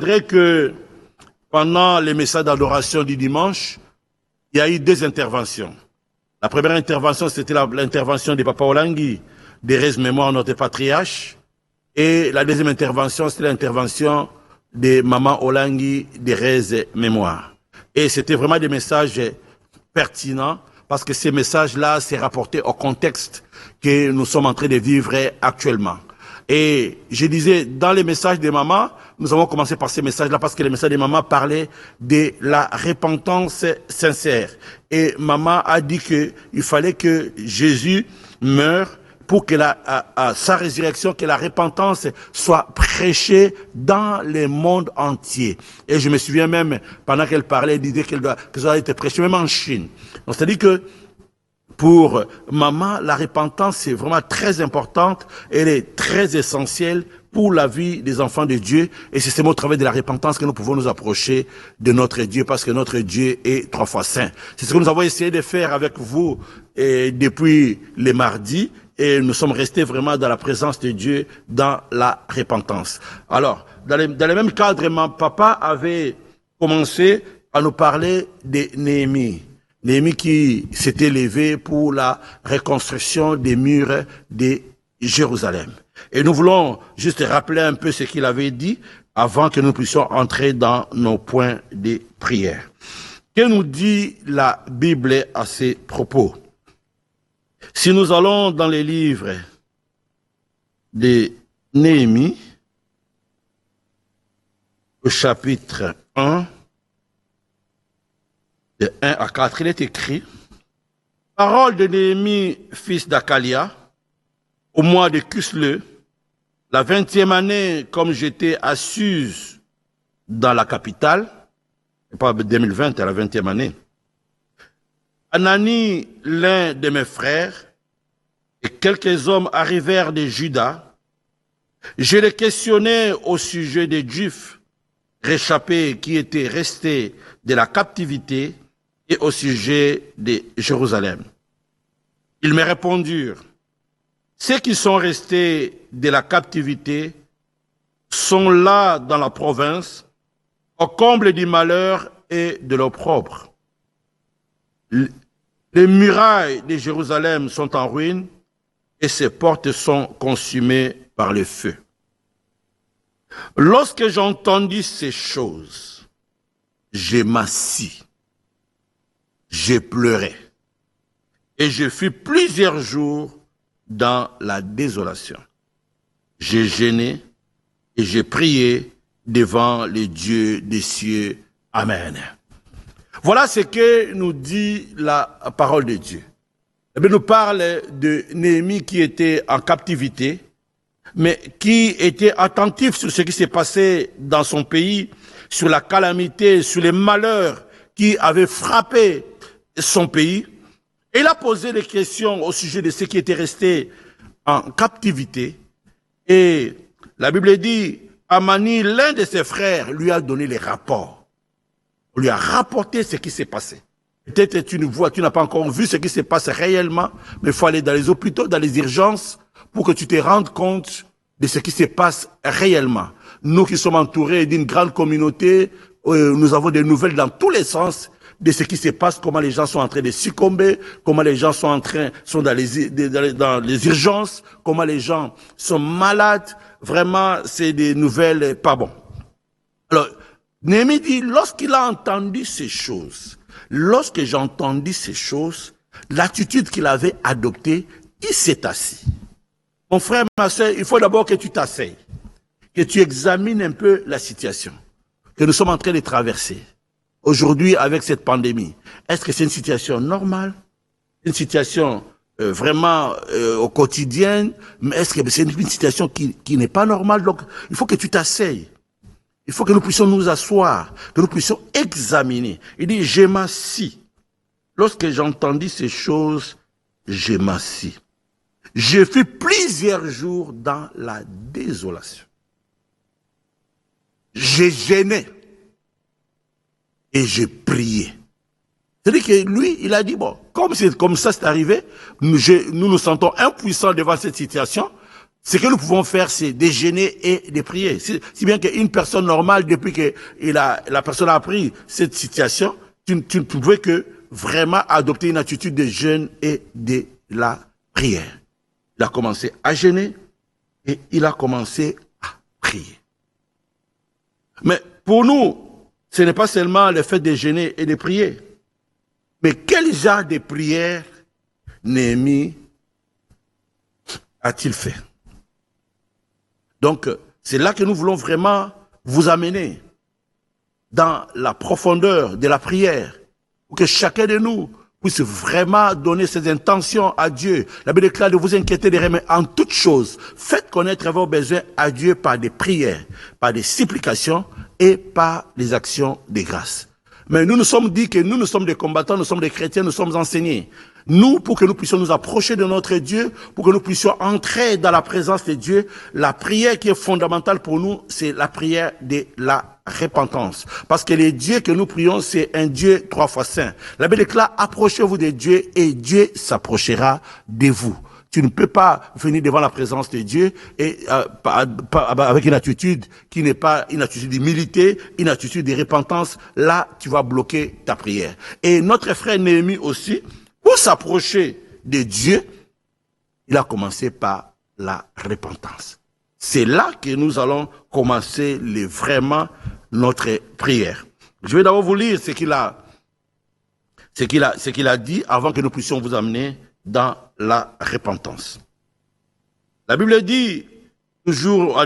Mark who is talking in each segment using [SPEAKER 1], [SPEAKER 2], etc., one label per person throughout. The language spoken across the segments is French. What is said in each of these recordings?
[SPEAKER 1] voudrais que pendant les messages d'adoration du dimanche, il y a eu deux interventions. La première intervention, c'était l'intervention de Papa Olangui, d'Erez Mémoire, notre patriarche. Et la deuxième intervention, c'était l'intervention de Maman Olangui, d'Erez Mémoire. Et c'était vraiment des messages pertinents, parce que ces messages-là, c'est rapporté au contexte que nous sommes en train de vivre actuellement. Et je disais, dans les messages des mamans, nous avons commencé par ces messages-là parce que les messages des mamans parlaient de la repentance sincère. Et maman a dit qu'il fallait que Jésus meure pour que sa résurrection, que la repentance soit prêchée dans le monde entier. Et je me souviens même, pendant qu'elle parlait, elle disait que ça doit être prêché même en Chine. Donc c'est-à-dire que pour maman, la repentance est vraiment très importante, elle est très essentielle pour la vie des enfants de Dieu, et c'est au travers de la repentance que nous pouvons nous approcher de notre Dieu, parce que notre Dieu est 3 fois saint. C'est ce que nous avons essayé de faire avec vous depuis les mardis, et nous sommes restés vraiment dans la présence de Dieu, dans la repentance. Alors, dans le même cadre, mon papa avait commencé à nous parler de Néhémie. Néhémie qui s'était levé pour la reconstruction des murs de Jérusalem. Et nous voulons juste rappeler un peu ce qu'il avait dit avant que nous puissions entrer dans nos points de prière. Que nous dit la Bible à ces propos? Si nous allons dans les livres de Néhémie, au chapitre 1, de 1 à 4, il est écrit: Parole de Néhémie, fils d'Akalia, au mois de Kislev, la 20e année, comme j'étais à Suse, dans la capitale, et pas 2020, à la 20e année. Anani, l'un de mes frères, et quelques hommes arrivèrent de Juda. Je les questionnais au sujet des Juifs réchappés qui étaient restés de la captivité et au sujet de Jérusalem. Ils me répondirent: ceux qui sont restés de la captivité sont là dans la province, au comble du malheur et de l'opprobre. Les murailles de Jérusalem sont en ruine et ses portes sont consumées par le feu. Lorsque j'entendis ces choses, je m'assis, je pleurais et je fus plusieurs jours dans la désolation. J'ai jeûné et j'ai prié devant le Dieu des cieux. Amen. Voilà ce que nous dit la parole de Dieu. Elle nous parle de Néhémie qui était en captivité, mais qui était attentif sur ce qui s'est passé dans son pays, sur la calamité, sur les malheurs qui avaient frappé son pays. Et il a posé des questions au sujet de ceux qui étaient restés en captivité. Et la Bible dit, Amani, l'un de ses frères, lui a donné les rapports. On lui a rapporté ce qui s'est passé. Peut-être tu n'as pas encore vu ce qui se passe réellement, mais il faut aller dans les hôpitaux, dans les urgences, pour que tu te rendes compte de ce qui se passe réellement. Nous qui sommes entourés d'une grande communauté, nous avons des nouvelles dans tous les sens de ce qui se passe, comment les gens sont en train de succomber, comment les gens sont dans les urgences, comment les gens sont malades. Vraiment, c'est des nouvelles pas bonnes. Alors, Néhémie dit, lorsqu'il a entendu ces choses, lorsque j'ai entendu ces choses, l'attitude qu'il avait adoptée, il s'est assis. Mon frère, ma soeur, il faut d'abord que tu t'asseyes, que tu examines un peu la situation que nous sommes en train de traverser. Aujourd'hui, avec cette pandémie, est-ce que c'est une situation normale? Une situation vraiment au quotidien? Mais est-ce que c'est une situation qui n'est pas normale? Donc, il faut que tu t'asseyes. Il faut que nous puissions nous asseoir, que nous puissions examiner. Il dit, je m'assis. Lorsque j'entendis ces choses, je m'assis. Je fus plusieurs jours dans la désolation. J'ai gêné et j'ai prié. C'est-à-dire que lui, il a dit, bon, comme ça c'est arrivé, nous nous sentons impuissants devant cette situation, Ce que nous pouvons faire, c'est de jeûner et de prier. Si bien qu'une personne normale, depuis que la personne a appris cette situation, tu ne pouvais que vraiment adopter une attitude de jeûne et de la prière. Il a commencé à jeûner et il a commencé à prier. Mais pour nous, ce n'est pas seulement le fait de jeûner et de prier. Mais quel genre de prière Néhémie a-t-il fait? Donc, c'est là que nous voulons vraiment vous amener dans la profondeur de la prière, pour que chacun de nous puisse vraiment donner ses intentions à Dieu. La Bible déclare de vous inquiéter de rien, mais en toutes choses, faites connaître vos besoins à Dieu par des prières, par des supplications et par les actions de grâce. Mais nous nous sommes dit que nous sommes des combattants, nous sommes des chrétiens, nous sommes enseignés. Nous, pour que nous puissions nous approcher de notre Dieu, pour que nous puissions entrer dans la présence de Dieu, la prière qui est fondamentale pour nous, c'est la prière de la repentance. Parce que le Dieu que nous prions, c'est un Dieu 3 fois saint. La Bible déclare, approchez-vous de Dieu et Dieu s'approchera de vous. Tu ne peux pas venir devant la présence de Dieu et avec une attitude qui n'est pas une attitude d'humilité, une attitude de repentance. Là, tu vas bloquer ta prière. Et notre frère Néhémie aussi, pour s'approcher de Dieu, il a commencé par la repentance. C'est là que nous allons commencer vraiment notre prière. Je vais d'abord vous lire ce qu'il a dit avant que nous puissions vous amener dans la repentance. La Bible dit, toujours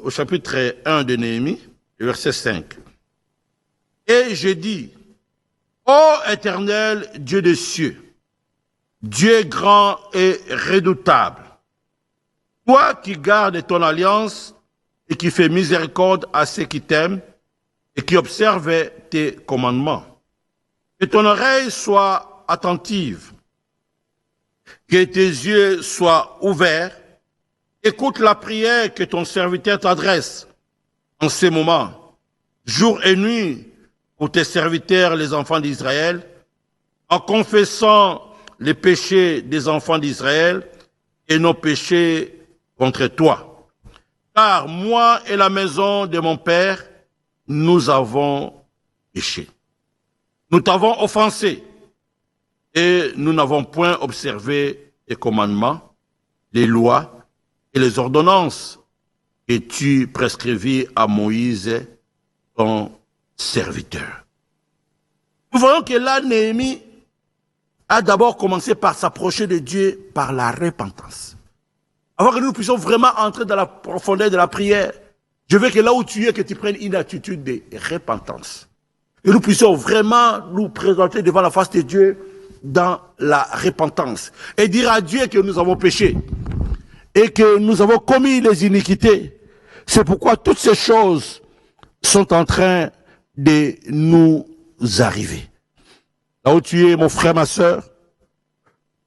[SPEAKER 1] au chapitre 1 de Néhémie, verset 5. Et je dis, ô Éternel Dieu des cieux, Dieu grand et redoutable, toi qui gardes ton alliance et qui fais miséricorde à ceux qui t'aiment et qui observent tes commandements, que ton oreille soit attentive, que tes yeux soient ouverts, écoute la prière que ton serviteur t'adresse en ces moments, jour et nuit, pour tes serviteurs, les enfants d'Israël, en confessant les péchés des enfants d'Israël et nos péchés contre toi. Car moi et la maison de mon Père, nous avons péché. Nous t'avons offensé et nous n'avons point observé tes commandements, les lois et les ordonnances que tu prescrivis à Moïse, ton serviteur. Nous voyons que là, Néhémie a d'abord commencé par s'approcher de Dieu par la repentance. Avant que nous puissions vraiment entrer dans la profondeur de la prière, je veux que là où tu es, que tu prennes une attitude de repentance. Que nous puissions vraiment nous présenter devant la face de Dieu dans la repentance. Et dire à Dieu que nous avons péché. Et que nous avons commis les iniquités. C'est pourquoi toutes ces choses sont en train de nous arriver. Là où tu es, mon frère, ma sœur,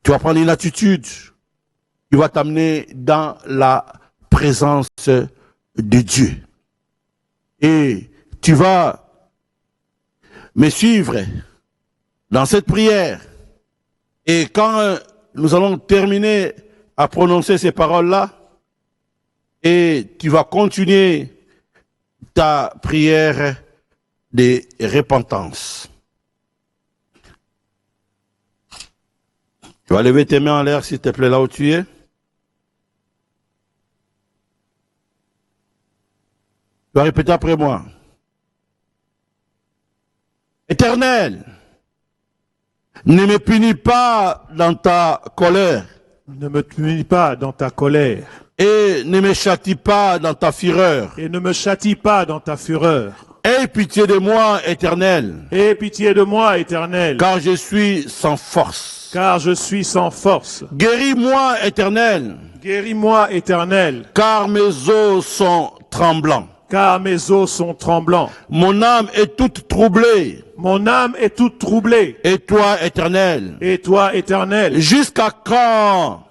[SPEAKER 1] tu vas prendre une attitude qui va t'amener dans la présence de Dieu. Et tu vas me suivre dans cette prière. Et quand nous allons terminer à prononcer ces paroles-là, et tu vas continuer ta prière de repentance. Tu vas lever tes mains en l'air, s'il te plaît, là où tu es. Tu vas répéter après moi. Éternel, ne me punis pas dans ta colère.
[SPEAKER 2] Ne me punis pas dans ta colère.
[SPEAKER 1] Et ne me châtie pas dans ta fureur.
[SPEAKER 2] Et ne me châtie pas dans ta fureur.
[SPEAKER 1] Aie pitié de moi, Éternel.
[SPEAKER 2] Aie pitié de moi, Éternel.
[SPEAKER 1] Car je suis sans force.
[SPEAKER 2] Car je suis sans force.
[SPEAKER 1] Guéris-moi, Éternel.
[SPEAKER 2] Guéris-moi, Éternel.
[SPEAKER 1] Car mes os sont tremblants.
[SPEAKER 2] Car mes os sont tremblants.
[SPEAKER 1] Mon âme est toute troublée.
[SPEAKER 2] Mon âme est toute troublée.
[SPEAKER 1] Et toi, Éternel.
[SPEAKER 2] Et toi, Éternel.
[SPEAKER 1] Jusqu'à quand?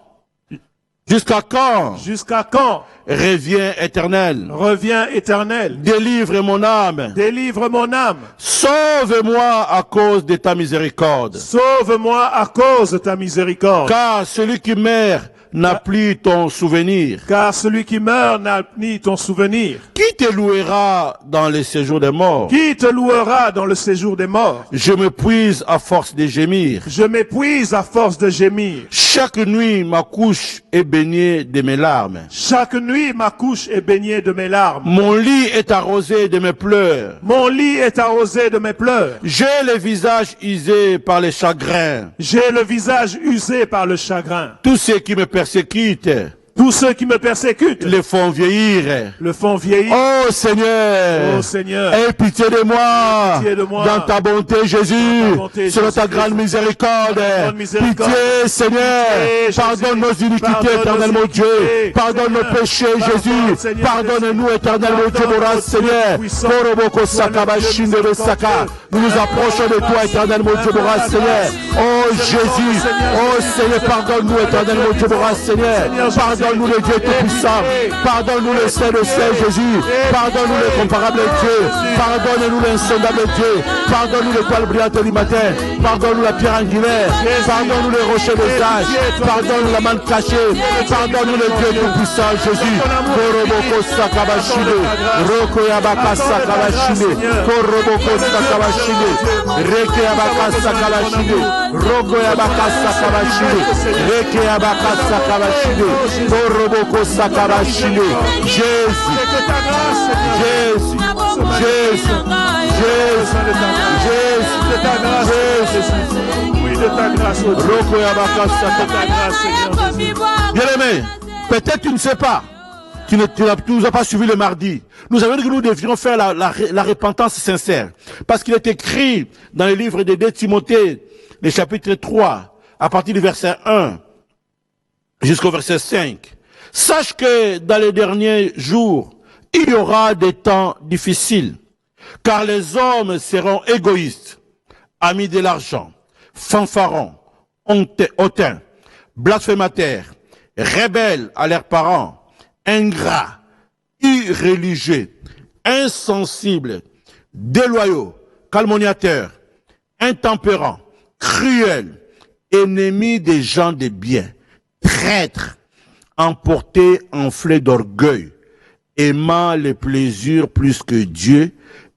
[SPEAKER 1] Jusqu'à quand?
[SPEAKER 2] Jusqu'à quand?
[SPEAKER 1] Reviens, Éternel.
[SPEAKER 2] Reviens, Éternel.
[SPEAKER 1] Délivre mon âme.
[SPEAKER 2] Délivre mon âme.
[SPEAKER 1] Sauve-moi à cause de ta miséricorde.
[SPEAKER 2] Sauve-moi à cause de ta miséricorde.
[SPEAKER 1] Car celui qui meurt n'a plus ton souvenir.
[SPEAKER 2] Car celui qui meurt n'a ni ton souvenir.
[SPEAKER 1] Qui te louera dans le séjour des morts?
[SPEAKER 2] Qui te louera dans le séjour des morts?
[SPEAKER 1] Je m'épuise à force de gémir.
[SPEAKER 2] Je m'épuise à force de gémir.
[SPEAKER 1] Chaque nuit, ma couche est baignée de mes larmes.
[SPEAKER 2] Chaque nuit, ma couche est baignée de mes larmes.
[SPEAKER 1] Mon lit est arrosé de mes pleurs.
[SPEAKER 2] Mon lit est arrosé de mes pleurs.
[SPEAKER 1] J'ai le visage usé par les chagrins.
[SPEAKER 2] J'ai le visage usé par le chagrin.
[SPEAKER 1] Tous ceux qui me persécutent
[SPEAKER 2] Tous ceux qui me persécutent
[SPEAKER 1] les font vieillir.
[SPEAKER 2] le font vieillir.
[SPEAKER 1] Oh Seigneur,
[SPEAKER 2] Oh Seigneur,
[SPEAKER 1] aie pitié de moi,
[SPEAKER 2] pitié de moi.
[SPEAKER 1] dans ta bonté Jésus,
[SPEAKER 2] Dans ta bonté,
[SPEAKER 1] selon ta
[SPEAKER 2] Jésus-Christ.
[SPEAKER 1] grande miséricorde.
[SPEAKER 2] grande miséricorde.
[SPEAKER 1] Pitié Seigneur,
[SPEAKER 2] Pitié,
[SPEAKER 1] pardonne
[SPEAKER 2] Jésus.
[SPEAKER 1] nos iniquités
[SPEAKER 2] Pardonne
[SPEAKER 1] éternel
[SPEAKER 2] nos
[SPEAKER 1] mon Dieu,
[SPEAKER 2] iniquités,
[SPEAKER 1] pardonne nos
[SPEAKER 2] Seigneur.
[SPEAKER 1] péchés
[SPEAKER 2] Pardonne,
[SPEAKER 1] Jésus,
[SPEAKER 2] Seigneur
[SPEAKER 1] pardonne-nous
[SPEAKER 2] Jésus.
[SPEAKER 1] éternel mon Dieu,
[SPEAKER 2] Pardonne,
[SPEAKER 1] Boras
[SPEAKER 2] Dieu
[SPEAKER 1] Seigneur,
[SPEAKER 2] puissant.
[SPEAKER 1] Koroboko
[SPEAKER 2] Toi,
[SPEAKER 1] Sakabashine
[SPEAKER 2] le Dieu
[SPEAKER 1] de Saka,
[SPEAKER 2] miséricordieux.
[SPEAKER 1] nous nous approchons de toi éternel mon Dieu, Boras Seigneur. Oh Jésus, oh Seigneur, pardonne-nous éternel mon Dieu, Boras Seigneur, pardonne-nous le Dieu tout-puissant. Pardonne-nous le Saint de Saint Jésus. Pardonne-nous le comparable Dieu. Pardonne-nous l'insondable Dieu. Pardonne-nous l'étoile brillante du matin. Pardonne-nous la pierre angulaire. Pardonne-nous le rocher des âges. Pardonne-nous la manne cachée. Pardonne-nous le Dieu tout-puissant Jésus. Koroboko Sakabashine. Roko Yabaka Sakabashine. Koroboko Sakabashine. Reke Yabaka Sakabashine. Roko Yabaka Sakabashine. Reke Yabaka Sakabashine. Koroboko Sakabashine. Jésus,
[SPEAKER 2] Que ta grâce, Seigneur.
[SPEAKER 1] Jésus, Jésus, Jésus, Jésus,
[SPEAKER 2] De ta grâce, Jésus. Oui, de ta grâce, oh Dieu.
[SPEAKER 1] Roko Yabaka
[SPEAKER 2] De
[SPEAKER 1] Sakabashine.
[SPEAKER 2] ta grâce, Seigneur Jésus.
[SPEAKER 1] Bien-aimé, peut-être tu ne sais pas. Tu ne nous as pas suivi le mardi. Nous avons dit que nous devrions faire la repentance sincère. Parce qu'il est écrit dans le livre de 2 Timothée, le chapitre 3, à partir du verset 1 jusqu'au verset 5. Sache que dans les derniers jours, il y aura des temps difficiles, car les hommes seront égoïstes, amis de l'argent, fanfarons, hautains, blasphémateurs, rebelles à leurs parents, ingrats, irréligieux, insensibles, déloyaux, calomniateurs, intempérants, cruels, ennemis des gens de bien, traîtres, emportés, enflés d'orgueil, aimant les plaisirs plus que Dieu,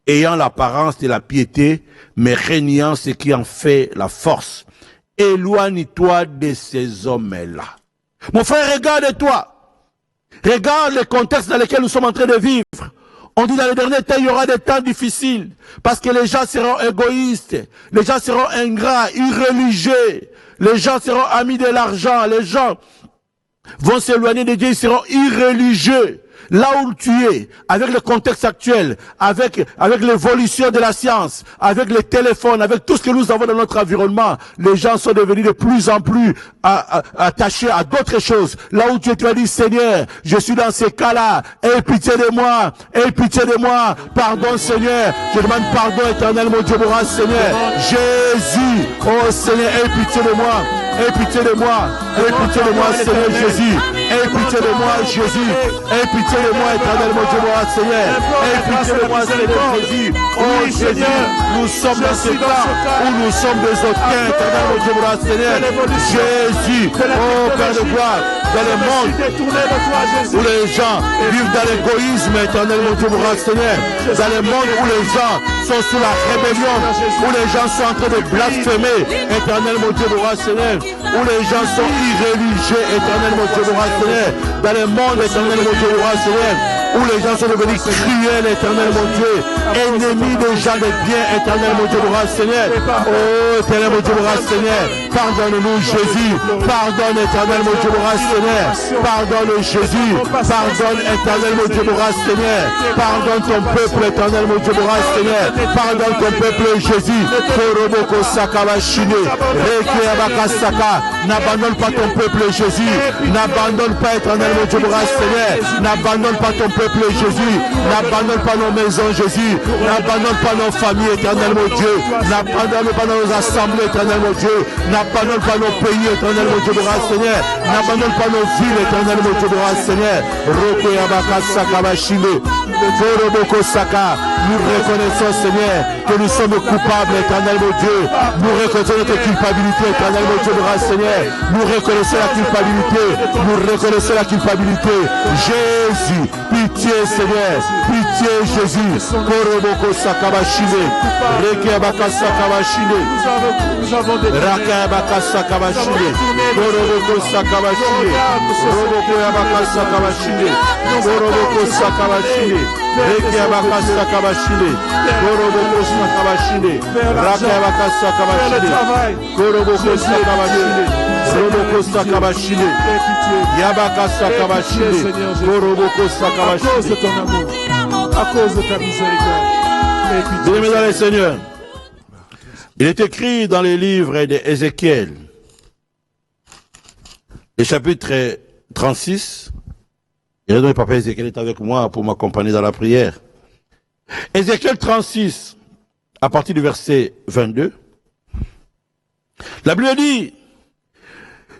[SPEAKER 1] ayant l'apparence de la piété, mais régnant ce qui en fait la force. Éloigne-toi de ces hommes-là. Mon frère, regarde-toi. Regarde le contexte dans lequel nous sommes en train de vivre. On dit dans les derniers temps, il y aura des temps difficiles, parce que les gens seront égoïstes, les gens seront ingrats, irréligieux, les gens seront amis de l'argent, les gens vont s'éloigner de Dieu, ils seront irréligieux. Là où tu es, avec le contexte actuel, avec l'évolution de la science, avec les téléphones, avec tout ce que nous avons dans notre environnement, les gens sont devenus de plus en plus attachés à d'autres choses. Là où tu es, tu as dit, Seigneur, je suis dans ces cas-là, aie pitié de moi, pardon Seigneur, je demande pardon éternel, mon Dieu, mon roi, Seigneur, Jésus, oh Seigneur, aie pitié de moi, aie pitié de moi, Seigneur Jésus, aie pitié de moi, Jésus, aie pitié de moi, éternel mon Dieu, mon Seigneur, aie pitié de moi, Seigneur Jésus, oh Seigneur, nous sommes dans ce cas où nous sommes des hautains, éternel mon Dieu, mon Seigneur, Jésus, oh Père de gloire, dans le monde où les gens vivent dans l'égoïsme, éternel mon Dieu, mon Seigneur, dans le monde où les gens sont sous la rébellion, où les gens sont en train de blasphémer, éternel mon Dieu, mon Seigneur, où les gens sont irréligieux, éternel mon Dieu, mon Seigneur, dans le monde, éternel mon Dieu, mon Seigneur, où les gens sont devenus cruels, éternel mon Dieu, ennemis des gens de bien, éternel mon Dieu, mon Seigneur, oh éternel mon Dieu, mon Seigneur, pardonne-nous Jésus, pardonne éternel mon Dieu, mon Seigneur, pardonne Jésus, pardonne éternel mon Dieu, mon Seigneur, pardonne ton peuple, éternel mon Dieu, mon Seigneur, pardonne ton peuple Jésus, Koroboko Sakabashine, Reke Abaka Saka, n'abandonne pas ton peuple Jésus, n'abandonne pas éternel mon Dieu, mon Seigneur, n'abandonne pas ton peuple Jésus, n'abandonne pas nos maisons Jésus, n'abandonne pas nos familles éternel mon Dieu, n'abandonne pas nos assemblées éternel mon Dieu, n'abandonne pas nos pays éternel mon Dieu, mon Seigneur, n'abandonne pas nos villes éternel mon Dieu, mon Seigneur, Roko Yabaka Sakabashine. Koroboko Saka. Nous reconnaissons, Seigneur, que nous sommes coupables, éternel mon Dieu. Nous reconnaissons notre culpabilité, éternel mon Dieu, grâce, Seigneur. Nous reconnaissons la culpabilité. Nous reconnaissons la culpabilité. Jésus, pitié, Seigneur. Pitié, Jésus. Koroboko Saka Bashine. Rekiabaka Saka Bashine. Rakabaka Saka Bashine. Koroboko Saka Bashine. Koroboko Yabaka Saka Bashine. Koroboko Saka Bashine. Rekiabaka Saka Bashine. Koroboko Saka Bashine. Rakabaka Saka Bashine. Koroboko Saka Bashine. Koroboko Saka Bashine. Yabaka Saka Bashine. Koroboko Saka Bashine.
[SPEAKER 2] À cause de ta miséricorde.
[SPEAKER 1] Bien-aimés dans le Seigneur, il est écrit dans les livres d'Ézéchiel, le chapitre 36, et le papa Ézéchiel est avec moi pour m'accompagner dans la prière. Ézéchiel 36, à partir du verset 22, la Bible dit,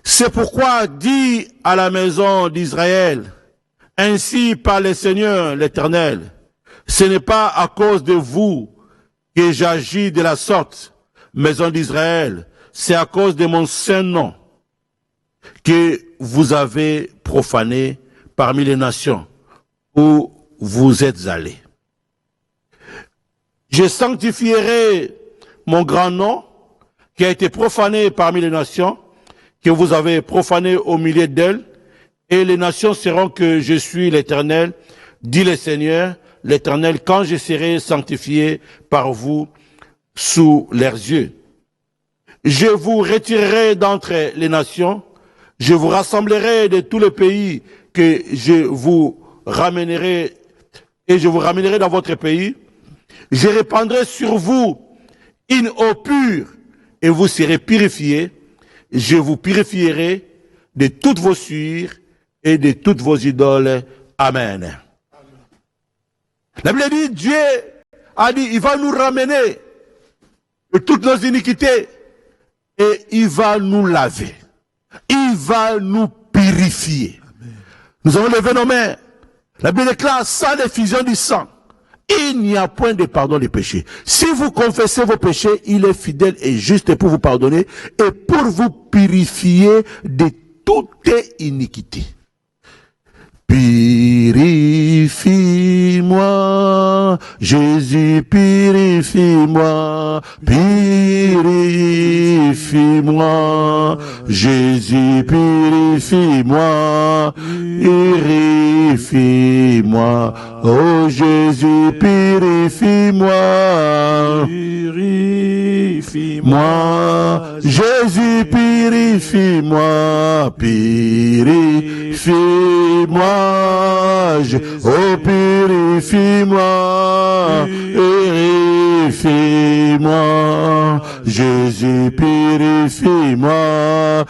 [SPEAKER 1] c'est pourquoi dis à la maison d'Israël, ainsi par le Seigneur l'Éternel, ce n'est pas à cause de vous que j'agis de la sorte, maison d'Israël, c'est à cause de mon saint nom que vous avez profané parmi les nations où vous êtes allés. Je sanctifierai mon grand nom qui a été profané parmi les nations, que vous avez profané au milieu d'elles, et les nations sauront que je suis l'Éternel, dit le Seigneur, l'Éternel, quand je serai sanctifié par vous sous leurs yeux. Je vous retirerai d'entre les nations, je vous rassemblerai de tous les pays que je vous ramènerai, et je vous ramènerai dans votre pays. Je répandrai sur vous une eau pure, et vous serez purifiés. Je vous purifierai de toutes vos souillures et de toutes vos idoles. Amen. La Bible dit, Dieu a dit, il va nous ramener de toutes nos iniquités et il va nous laver. Il va nous purifier. Amen. Nous avons levé nos mains. La Bible déclare, sans l'effusion du sang, il n'y a point de pardon des péchés. Si vous confessez vos péchés, il est fidèle et juste pour vous pardonner et pour vous purifier de toute iniquité. Purifie-moi, Jésus, purifie-moi, purifie-moi, Jésus, purifie-moi, purifie-moi, oh Jésus, purifie-moi, purifie-moi, Jésus, purifie-moi, purifie-moi, oh purifie-moi, purifie-moi, Jésus purifie-moi,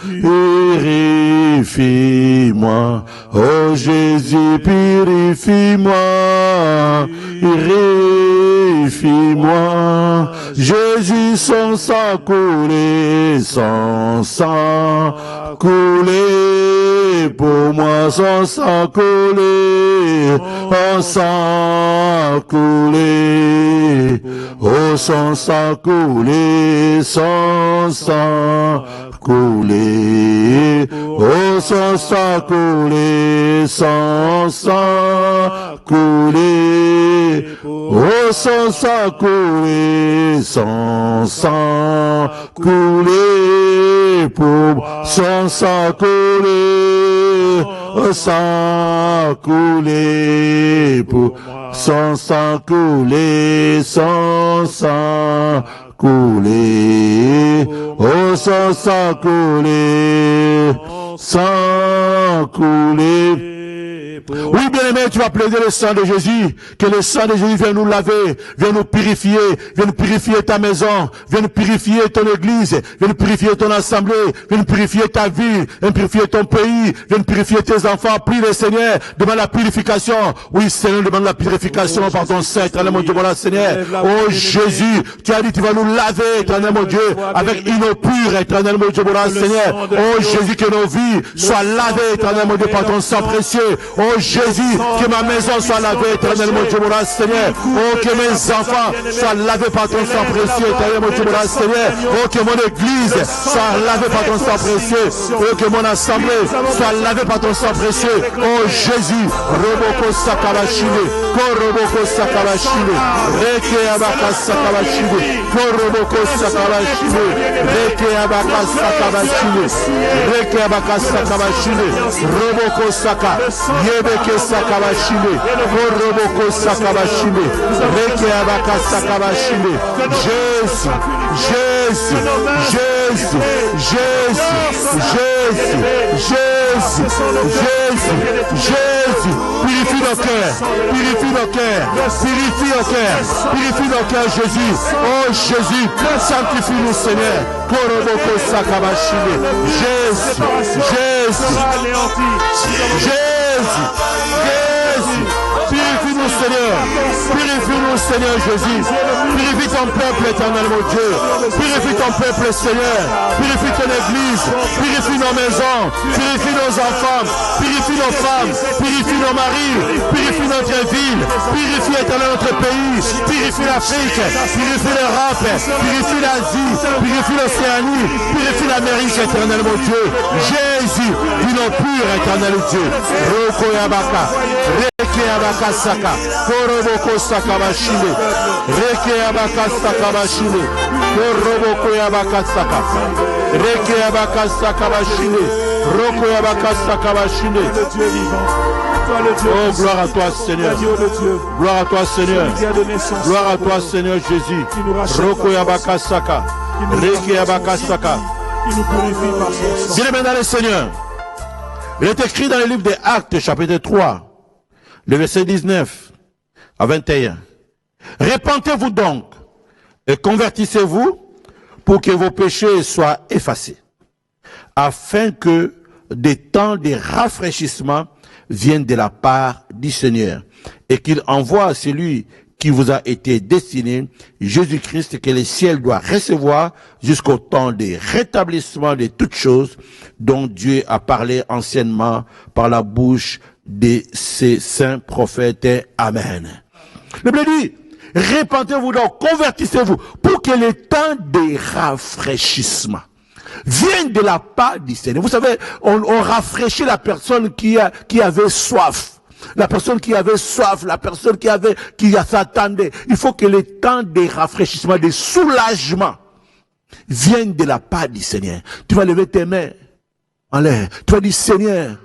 [SPEAKER 1] purifie-moi, oh Jésus purifie-moi, purifie-moi, Jésus son sang coulé, son sang coulé, pour moi son sang coulé, son sang coulé, oh son sang coulé, son sang coulé, oh son sang coulé, son sang coulé, oh son sang coulé, son sang coulé, pour son sang coulé, oh sang coulé, pour son sang coulé, son sang coulé, oh son sang coulé, sang coulé. Oui, bien-aimé, tu vas plaider le sang de Jésus, que le sang de Jésus vienne nous laver, vienne nous purifier ta maison, vienne purifier ton église, vienne purifier ton assemblée, vienne purifier ta vie, vienne purifier ton pays, vienne purifier tes enfants. Prie le Seigneur, demande la purification. Oui, Seigneur, demande la purification par ton Saint, éternel mon Dieu, voilà, Seigneur. Oh Jésus, tu as dit, tu vas nous laver, éternel mon Dieu, avec une eau pure, éternel mon Dieu, voilà, Seigneur. Oh Jésus, que nos vies soient lavées, éternel mon Dieu, par ton sang précieux. Oh Oh Jésus, que ma maison soit lavée, éternel mon Dieu, mon Seigneur. Oh, que mes enfants soient lavés par ton sang précieux, éternel mon Dieu, mon Seigneur. Oh, que mon église soit lavée par ton sang précieux. Oh, que mon assemblée soit lavée par ton sang précieux. Oh Jésus, Roboko Sakabashine, Koroboko Sakabashine, Reke Abaka Sakabashine, Koroboko Sakabashine, Reke Abaka Sakabashine, Reke Abaka Sakabashine, Roboko Saka, Yebeke Sakabashine, Koroboko Sakabashine, Reke Abaka Sakabashine. Jésus, Jésus, Jésus, Jésus, Jésus, Jésus, Jésus, Jésus, purifie nos cœurs, purifie nos cœurs, purifie nos cœurs, purifie nos cœurs, Jésus. Oh Jésus, sanctifie-nous, Seigneur. Koroboko Sakabashine. Jésus, Jésus, Jésus, Jésus. Purifie-nous, Seigneur. Purifie-nous, Seigneur Jésus. Purifie ton peuple, éternel mon Dieu. Purifie ton peuple, Seigneur. Purifie ton église. Purifie nos maisons. Purifie nos enfants. Purifie nos femmes. Purifie nos maris. Purifie notre ville. Purifie, éternel, notre pays. Purifie l'Afrique. Purifie l'Europe. Purifie l'Asie. Purifie l'Océanie. Purifie l'Amérique, éternel mon Dieu. Jésus, du nom pur, éternel Dieu. Roko Yabaka. Reke Abaka Saka, Koroboko Sakabashine, Reke Abaka Sakabashine, Koroboko Yabaka Saka, Reke Abaka Sakabashine, Roko Yabaka Sakabashine. Oh, gloire à toi, Seigneur. Gloire à toi, Seigneur. Gloire à toi, Seigneur Jésus. Roko Yabaka Saka, Reke Yabaka Saka. Bien-aimé dans le Seigneur. Il est écrit dans le livre des Actes, chapitre 3. Le verset 19 à 21. Repentez-vous donc et convertissez-vous pour que vos péchés soient effacés, afin que des temps de rafraîchissement viennent de la part du Seigneur et qu'il envoie celui qui vous a été destiné, Jésus-Christ, que le ciel doit recevoir jusqu'au temps de rétablissement de toutes choses dont Dieu a parlé anciennement par la bouche de ses saints prophètes. Amen. Le Bible dit, repentez-vous donc, convertissez-vous, pour que le temps de rafraîchissement vienne de la part du Seigneur. Vous savez, on rafraîchit la personne qui avait soif. La personne qui avait soif, la personne qui s'attendait. Il faut que le temps de rafraîchissement, de soulagement vienne de la part du Seigneur. Tu vas lever tes mains en l'air. Tu vas dire, Seigneur,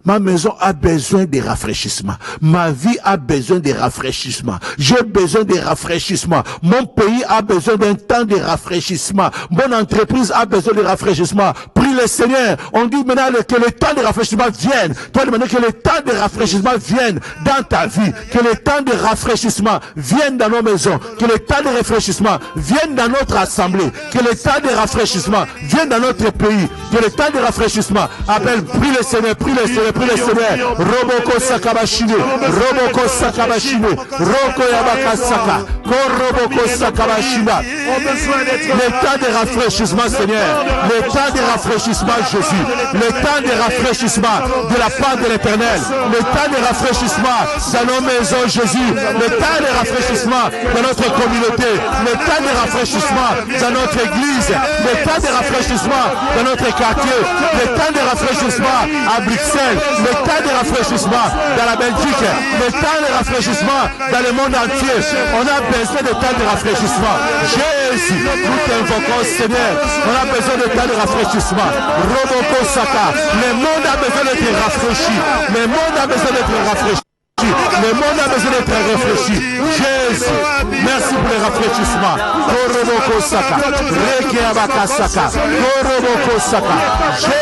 [SPEAKER 1] ma maison a besoin de rafraîchissement. Ma vie a besoin de rafraîchissement. J'ai besoin de rafraîchissement. Mon pays a besoin d'un temps de rafraîchissement. Mon entreprise a besoin de rafraîchissement. Prie le Seigneur. On dit maintenant que le temps de rafraîchissement vienne. Toi, demandez que le temps de rafraîchissement vienne dans ta vie. Que le temps de rafraîchissement vienne dans nos maisons. Que le temps de rafraîchissement vienne dans notre assemblée. Que le temps de rafraîchissement vienne dans notre pays. Que le temps de rafraîchissement appelle, prie le Seigneur, prie le Seigneur. Prie le Seigneur. Roboko Sakabashine, Roboko Sakabashine, Roko Yabaka Saka, Koroboko Sakabashina. Le temps de rafraîchissement, Seigneur. Le temps de rafraîchissement, Jésus. Le temps de rafraîchissement de la part de l'Éternel. Le temps de rafraîchissement dans nos maisons, Jésus. Le temps de rafraîchissement dans notre communauté. Le temps de rafraîchissement dans notre église. Le temps de rafraîchissement dans notre quartier. Le temps de rafraîchissement à Bruxelles. Le temps de rafraîchissement dans la Belgique, le temps de rafraîchissement dans le monde entier. On a besoin de temps de rafraîchissement. Jésus, nous t'invoquons, Seigneur. On a besoin de temps de rafraîchissement. Roboko Saka, le monde a besoin d'être rafraîchi. Le monde a besoin d'être rafraîchi. Le monde a besoin d'être réfléchi. Jésus, merci pour le rafraîchissement. Koroboko Saka, Reke Abaka Saka, Koroboko Saka. Jésus,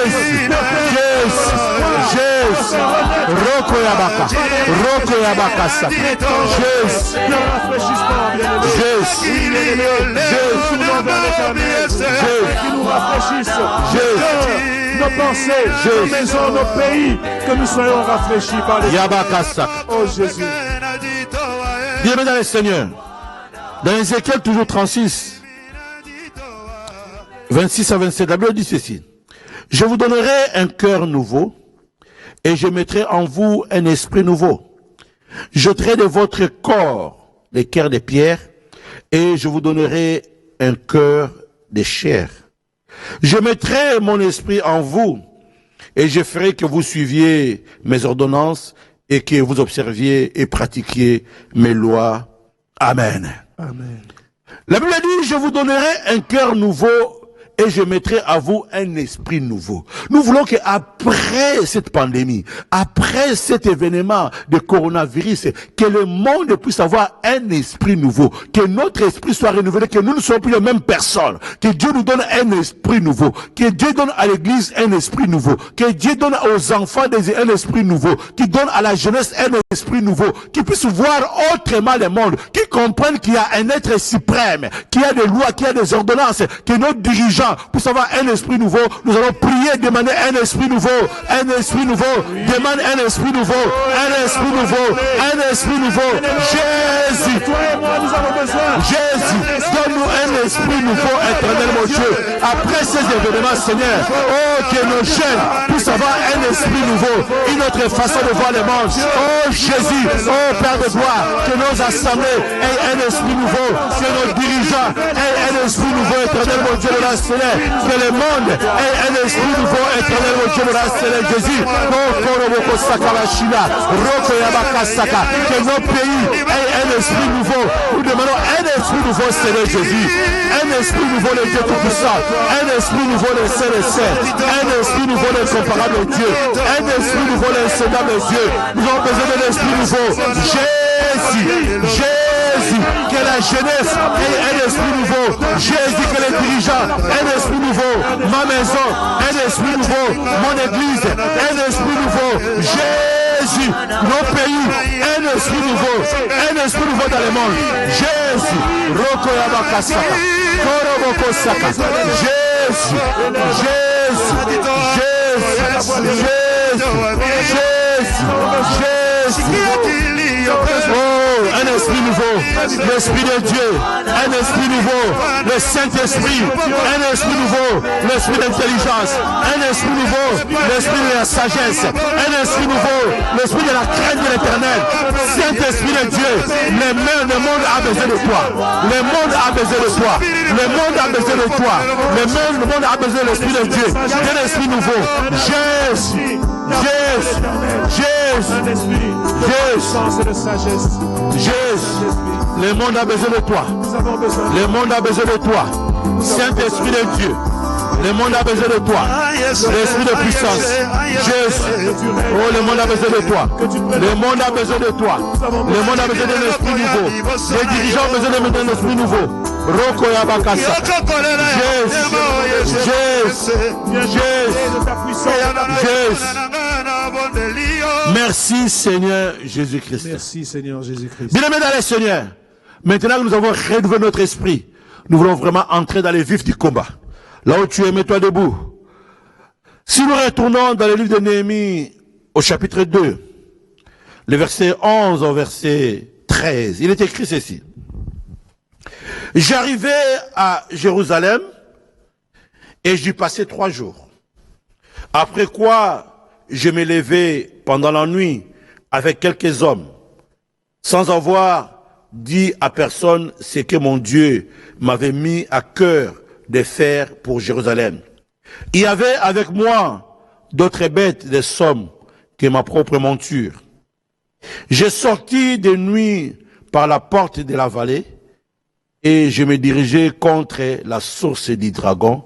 [SPEAKER 1] Jésus, Jésus, Roko Yabaka, Roko Yabaka Saka. Jésus, Jésus, Jésus,
[SPEAKER 2] nos pensées, nos maisons, nos pays, que nous soyons rafraîchis par les
[SPEAKER 1] Yabaka.
[SPEAKER 2] Oh Jésus.
[SPEAKER 1] Bien-aimé dans le Seigneur, dans Ézéchiel toujours 36, 26 à 27, la Bible dit ceci. Je vous donnerai un cœur nouveau et je mettrai en vous un esprit nouveau. J'ôterai de votre corps les cœurs de pierre, et je vous donnerai un cœur de chair. Je mettrai mon esprit en vous, et je ferai que vous suiviez mes ordonnances, et que vous observiez et pratiquiez mes lois. Amen.
[SPEAKER 2] Amen.
[SPEAKER 1] La Bible dit, je vous donnerai un cœur nouveau et je mettrai à vous un esprit nouveau. Nous voulons qu'après cette pandémie, après cet événement de coronavirus, que le monde puisse avoir un esprit nouveau, que notre esprit soit renouvelé, que nous ne soyons plus les mêmes personnes, que Dieu nous donne un esprit nouveau, que Dieu donne à l'église un esprit nouveau, que Dieu donne aux enfants un esprit nouveau, qui donne à la jeunesse un esprit nouveau, qui puisse voir autrement le monde, qui comprennent qu'il y a un être suprême, qu'il y a des lois, qu'il y a des ordonnances, que nos dirigeants puissent avoir un esprit nouveau. Nous allons prier, demander un esprit nouveau, un esprit nouveau, demande un esprit nouveau, un esprit nouveau, un esprit nouveau. Jésus,
[SPEAKER 2] Toi et moi, nous avons besoin.
[SPEAKER 1] Jésus, donne-nous un esprit nouveau, éternel mon Dieu. Après ces événements, Seigneur, oh, que nos jeunes puissent avoir un esprit nouveau, une autre façon de voir le monde. Oh Jésus, oh Père de gloire, que nos assemblées aient un esprit nouveau, que nos dirigeants aient un esprit nouveau, éternel mon Dieu de la Seigneur, que le monde ait un esprit nouveau, éternel mon Dieu de la Seigneur Jésus. Oh Koroboko Sakalashina, Roko Yabakasaka, que nos pays aient un esprit nouveau. Nous demandons un esprit nouveau, Seigneur Jésus. Un esprit nouveau, le Dieu Tout-Puissant. Un esprit nouveau, le Saint des Saints. Un esprit nouveau, l'incomparable Dieu. Un esprit nouveau, l'incédable Dieu. Nous avons besoin d'un esprit nouveau. Jésus, Jésus, que la jeunesse ait un esprit nouveau. Jésus, que les dirigeants aient un esprit nouveau. Ma maison, un esprit nouveau. Mon église, un esprit nouveau. Jésus, nos pays, un esprit nouveau. Un esprit nouveau dans le monde. Jésus, Roko Yabakasaka, Koroboko Saka. Jésus, Jésus, Jésus, Jésus, Jésus. Oh, un esprit nouveau, l'esprit de Dieu, un esprit nouveau, le Saint-Esprit, un esprit nouveau, l'esprit d'intelligence, un esprit nouveau, l'esprit de la sagesse, un esprit nouveau, l'esprit de la crainte de l'éternel. Saint-Esprit de Dieu, le monde a besoin de toi, le monde a besoin de toi, le monde a besoin de toi, le monde a besoin de l'esprit de Dieu, d'un esprit nouveau. Jésus, Jésus, Jésus, Jésus,
[SPEAKER 2] sagesse.
[SPEAKER 1] Jésus, le monde a besoin de toi. Le monde a besoin de toi. Saint-Esprit de Dieu, le monde a besoin de toi. L'esprit de puissance. Jésus, oh, le monde a besoin de toi. Le monde a besoin de toi. Le monde a besoin d'un esprit nouveau. Les dirigeants ont besoin d'un esprit nouveau. Roko Yabakasa. Jésus, Jésus, Jésus, Jésus. Merci Seigneur Jésus-Christ.
[SPEAKER 2] Merci Seigneur Jésus-Christ.
[SPEAKER 1] Bien-aimés dans le Seigneur, maintenant que nous avons renouvelé notre esprit, nous voulons vraiment entrer dans les vifs du combat. Là où tu es, mets-toi debout. Si nous retournons dans le livre de Néhémie au chapitre 2, le verset 11 au verset 13, il est écrit ceci. J'arrivai à Jérusalem et j'y passai 3 jours. Après quoi, je me levai pendant la nuit avec quelques hommes, sans avoir dit à personne ce que mon Dieu m'avait mis à cœur de faire pour Jérusalem. Il y avait avec moi d'autres bêtes de somme que ma propre monture. Je sortis de nuit par la porte de la vallée et je me dirigeai contre la source du dragon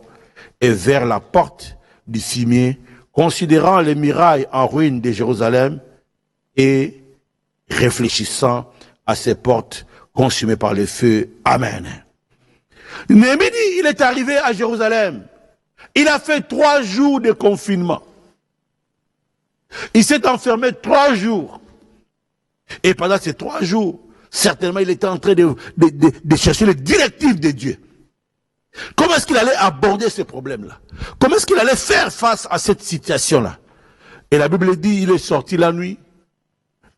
[SPEAKER 1] et vers la porte du fumier, considérant les murailles en ruine de Jérusalem et réfléchissant à ces portes consumées par le feu. Amen. Néhémie dit, il est arrivé à Jérusalem. Il a fait 3 jours de confinement. Il s'est enfermé 3 jours. Et pendant ces 3 jours, certainement il était en train de chercher les directives de Dieu. Comment est-ce qu'il allait aborder ce problème-là? Comment est-ce qu'il allait faire face à cette situation-là? Et la Bible dit, il est sorti la nuit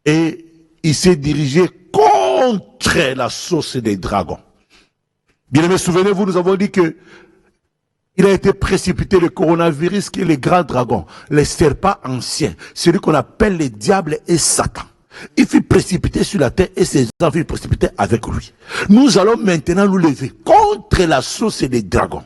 [SPEAKER 1] et il s'est dirigé contre la source des dragons. Bien aimés, souvenez-vous, nous avons dit que Il a été précipité, le coronavirus, qui est le grand dragon, les serpents anciens, celui qu'on appelle le diable et Satan. Il fut précipité sur la terre et ses enfants furent précipités avec lui. Nous allons maintenant nous lever contre la source des dragons.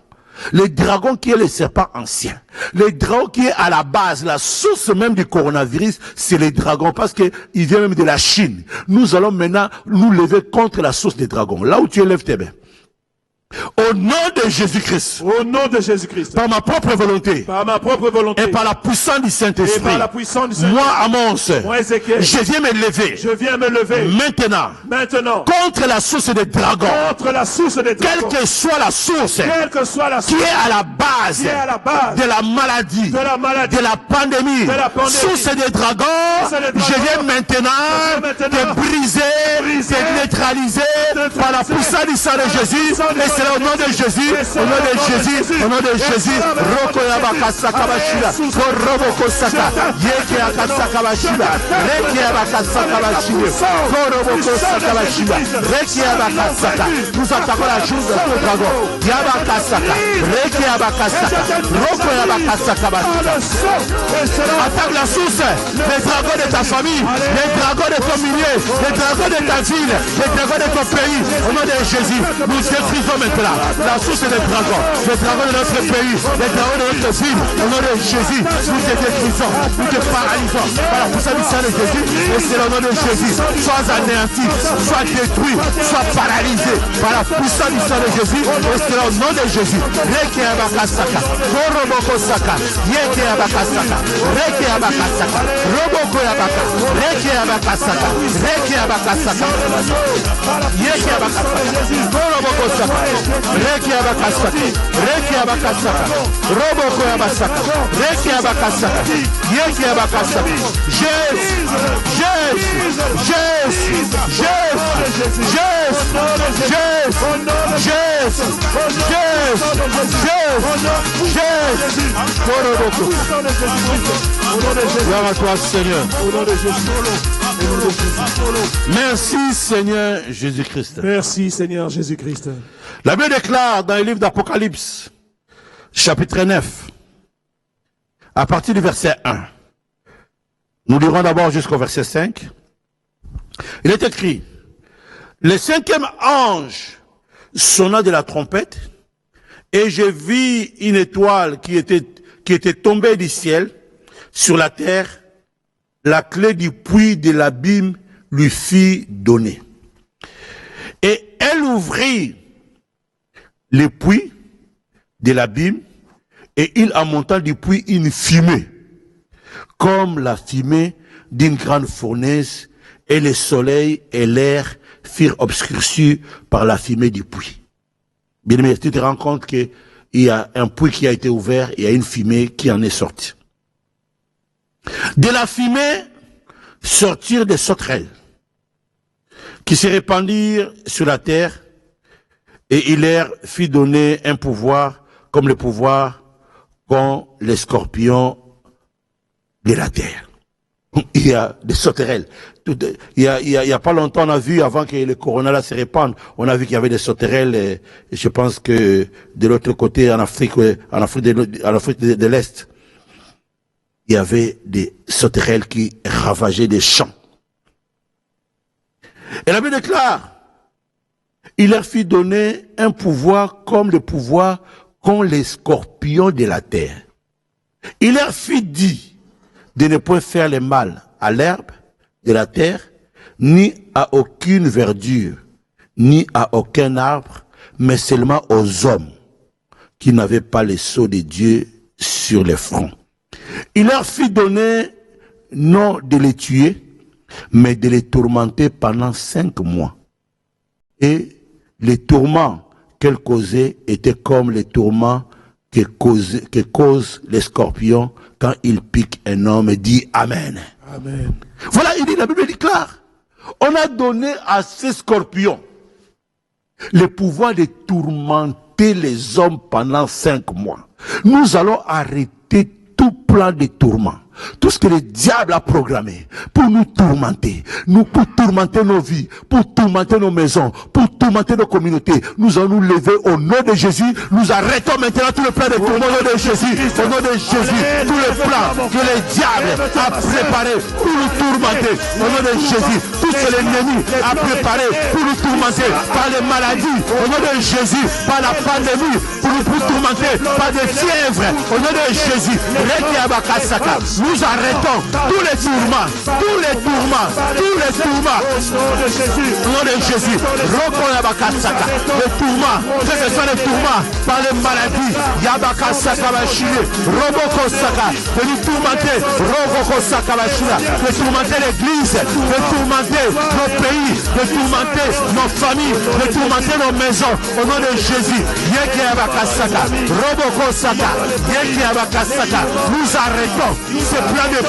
[SPEAKER 1] Le dragon qui est le serpent ancien. Le dragon qui est à la base, la source même du coronavirus, c'est le dragon parce qu'il vient même de la Chine. Nous allons maintenant nous lever contre la source des dragons. Là où tu élèves tes mains. Au nom de Jésus-Christ.
[SPEAKER 2] Au nom de Jésus-Christ.
[SPEAKER 1] Par ma propre volonté.
[SPEAKER 2] Par ma propre volonté.
[SPEAKER 1] Et par la puissance du Saint-Esprit.
[SPEAKER 2] Et par la puissance du Saint-Esprit.
[SPEAKER 1] Moi, Amos.
[SPEAKER 2] Moi, Ézéchiel.
[SPEAKER 1] Je viens me lever.
[SPEAKER 2] Je viens me lever.
[SPEAKER 1] Maintenant.
[SPEAKER 2] Maintenant.
[SPEAKER 1] Contre la source des dragons.
[SPEAKER 2] Contre la source des dragons.
[SPEAKER 1] Quelle que soit la source.
[SPEAKER 2] Quelle que soit la source.
[SPEAKER 1] Qui est à la base.
[SPEAKER 2] Qui est à la base.
[SPEAKER 1] De la maladie.
[SPEAKER 2] De la maladie.
[SPEAKER 1] De la pandémie.
[SPEAKER 2] De la pandémie.
[SPEAKER 1] Source des dragons. Je viens maintenant te briser, te neutraliser par la puissance du sang de Jésus. Et c'est au nom de Jésus. Au nom de Jésus, au nom de Jésus, Roko Yabakasaka Bashida, Koroboko Saka, Yeke Akasaka Bashida, Reki Abakasaka Bashida, Koroboko Saka Bashida, Reki Abakasaka. Nous attaquons la joue de ce dragon. Yabakasaka, Reki Abakasaka, Roko Yabakasaka Bashida. Attaque la source, les dragons de ta famille, les dragons de ton milieu, les dragons de ta ville, les dragons de ton pays. Au nom de Jésus, nous détruisons maintenant la source des dragons, les dragons de notre pays, les dragons de notre ville, au nom de Jésus, nous te détruisons, nous te paralysons par la puissance du sang de Jésus, et c'est au nom de Jésus, sois anéanti, sois détruit, sois paralysé par la puissance du sang de Jésus, et c'est au nom de Jésus. Reke Abakasaka, Koroboko Saka, Yeke Abakasaka, Reke Abakasaka, Roboko Abaka, Reke Abakasaka, Reke Abakasaka, Yeke Abakasaka, Koroboko Saka, Reki Abakasaka, Reki Abakasaka, Roboko Abasaka, Reki Abakasaka, Yeki Abakasaka, Jésus, Jésus, Jésus, Jésus, Jésus, Jésus, Koroboko. Gloire à toi, Seigneur. Merci, Seigneur Jésus-Christ.
[SPEAKER 2] Merci, Seigneur Jésus-Christ.
[SPEAKER 1] La Bible déclare dans le livre d'Apocalypse, chapitre 9, à partir du verset 1. Nous lirons d'abord jusqu'au verset 5. Il est écrit, le cinquième ange sonna de la trompette, et je vis une étoile qui était tombée du ciel sur la terre. La clé du puits de l'abîme lui fut donnée. Et elle ouvrit le puits de l'abîme, et il en monta du puits une fumée, comme la fumée d'une grande fournaise, et le soleil et l'air furent obscurcis par la fumée du puits. Bien aimé, tu te rends compte qu'il y a un puits qui a été ouvert, il y a une fumée qui en est sortie. De la fumée sortirent des sauterelles qui se répandirent sur la terre, et il leur fit donner un pouvoir comme le pouvoir qu'ont les scorpions de la terre. Il y a des sauterelles. Il y a pas longtemps, on a vu, avant que le corona se répande, on a vu qu'il y avait des sauterelles, et je pense que de l'autre côté, en Afrique de l'Est, il y avait des sauterelles qui ravageaient des champs. Et la Bible déclare, il leur fit donner un pouvoir comme le pouvoir qu'ont les scorpions de la terre. Il leur fit dire de ne point faire le mal à l'herbe de la terre, ni à aucune verdure, ni à aucun arbre, mais seulement aux hommes qui n'avaient pas le sceau de Dieu sur les fronts. Il leur fit donner non de les tuer, mais de les tourmenter pendant 5 mois. Et les tourments qu'elle causait étaient comme les tourments que causent les scorpions quand ils piquent un homme, et dit Amen.
[SPEAKER 2] Amen.
[SPEAKER 1] Voilà, il dit, la Bible déclare, on a donné à ces scorpions le pouvoir de tourmenter les hommes pendant 5 mois. Nous allons arrêter tout plan plan de tourment, tout ce que le diable a programmé pour nous tourmenter, pour tourmenter nos vies, pour tourmenter nos maisons, pour tourmenter nos communautés, nous allons nous lever au nom de Jésus. Nous arrêtons maintenant tout le plan de tourment au nom de Jésus. Au nom de Jésus, tout le plan que le diable a préparé pour nous tourmenter, au nom de Jésus, tout ce que l'ennemi a préparé pour nous tourmenter par les maladies, au nom de Jésus, par la pandémie, pour nous tourmenter par des fièvres, au nom de Jésus, nous arrêtons tous les tourments, tous les tourments, tous les tourments, au nom de Jésus, les tourments, que ce soit les tourments par les maladies, Yabakasaka Bachine, Robokosaka, de nous tourmenter, Robokosaka Bachina, de tourmenter l'église, de tourmenter nos pays, de tourmenter nos familles, de tourmenter nos maisons, au nom de Jésus, Yeki Yabakasaka, Robokosaka, Yeki Yabakasaka, nous arrêtons ce plan de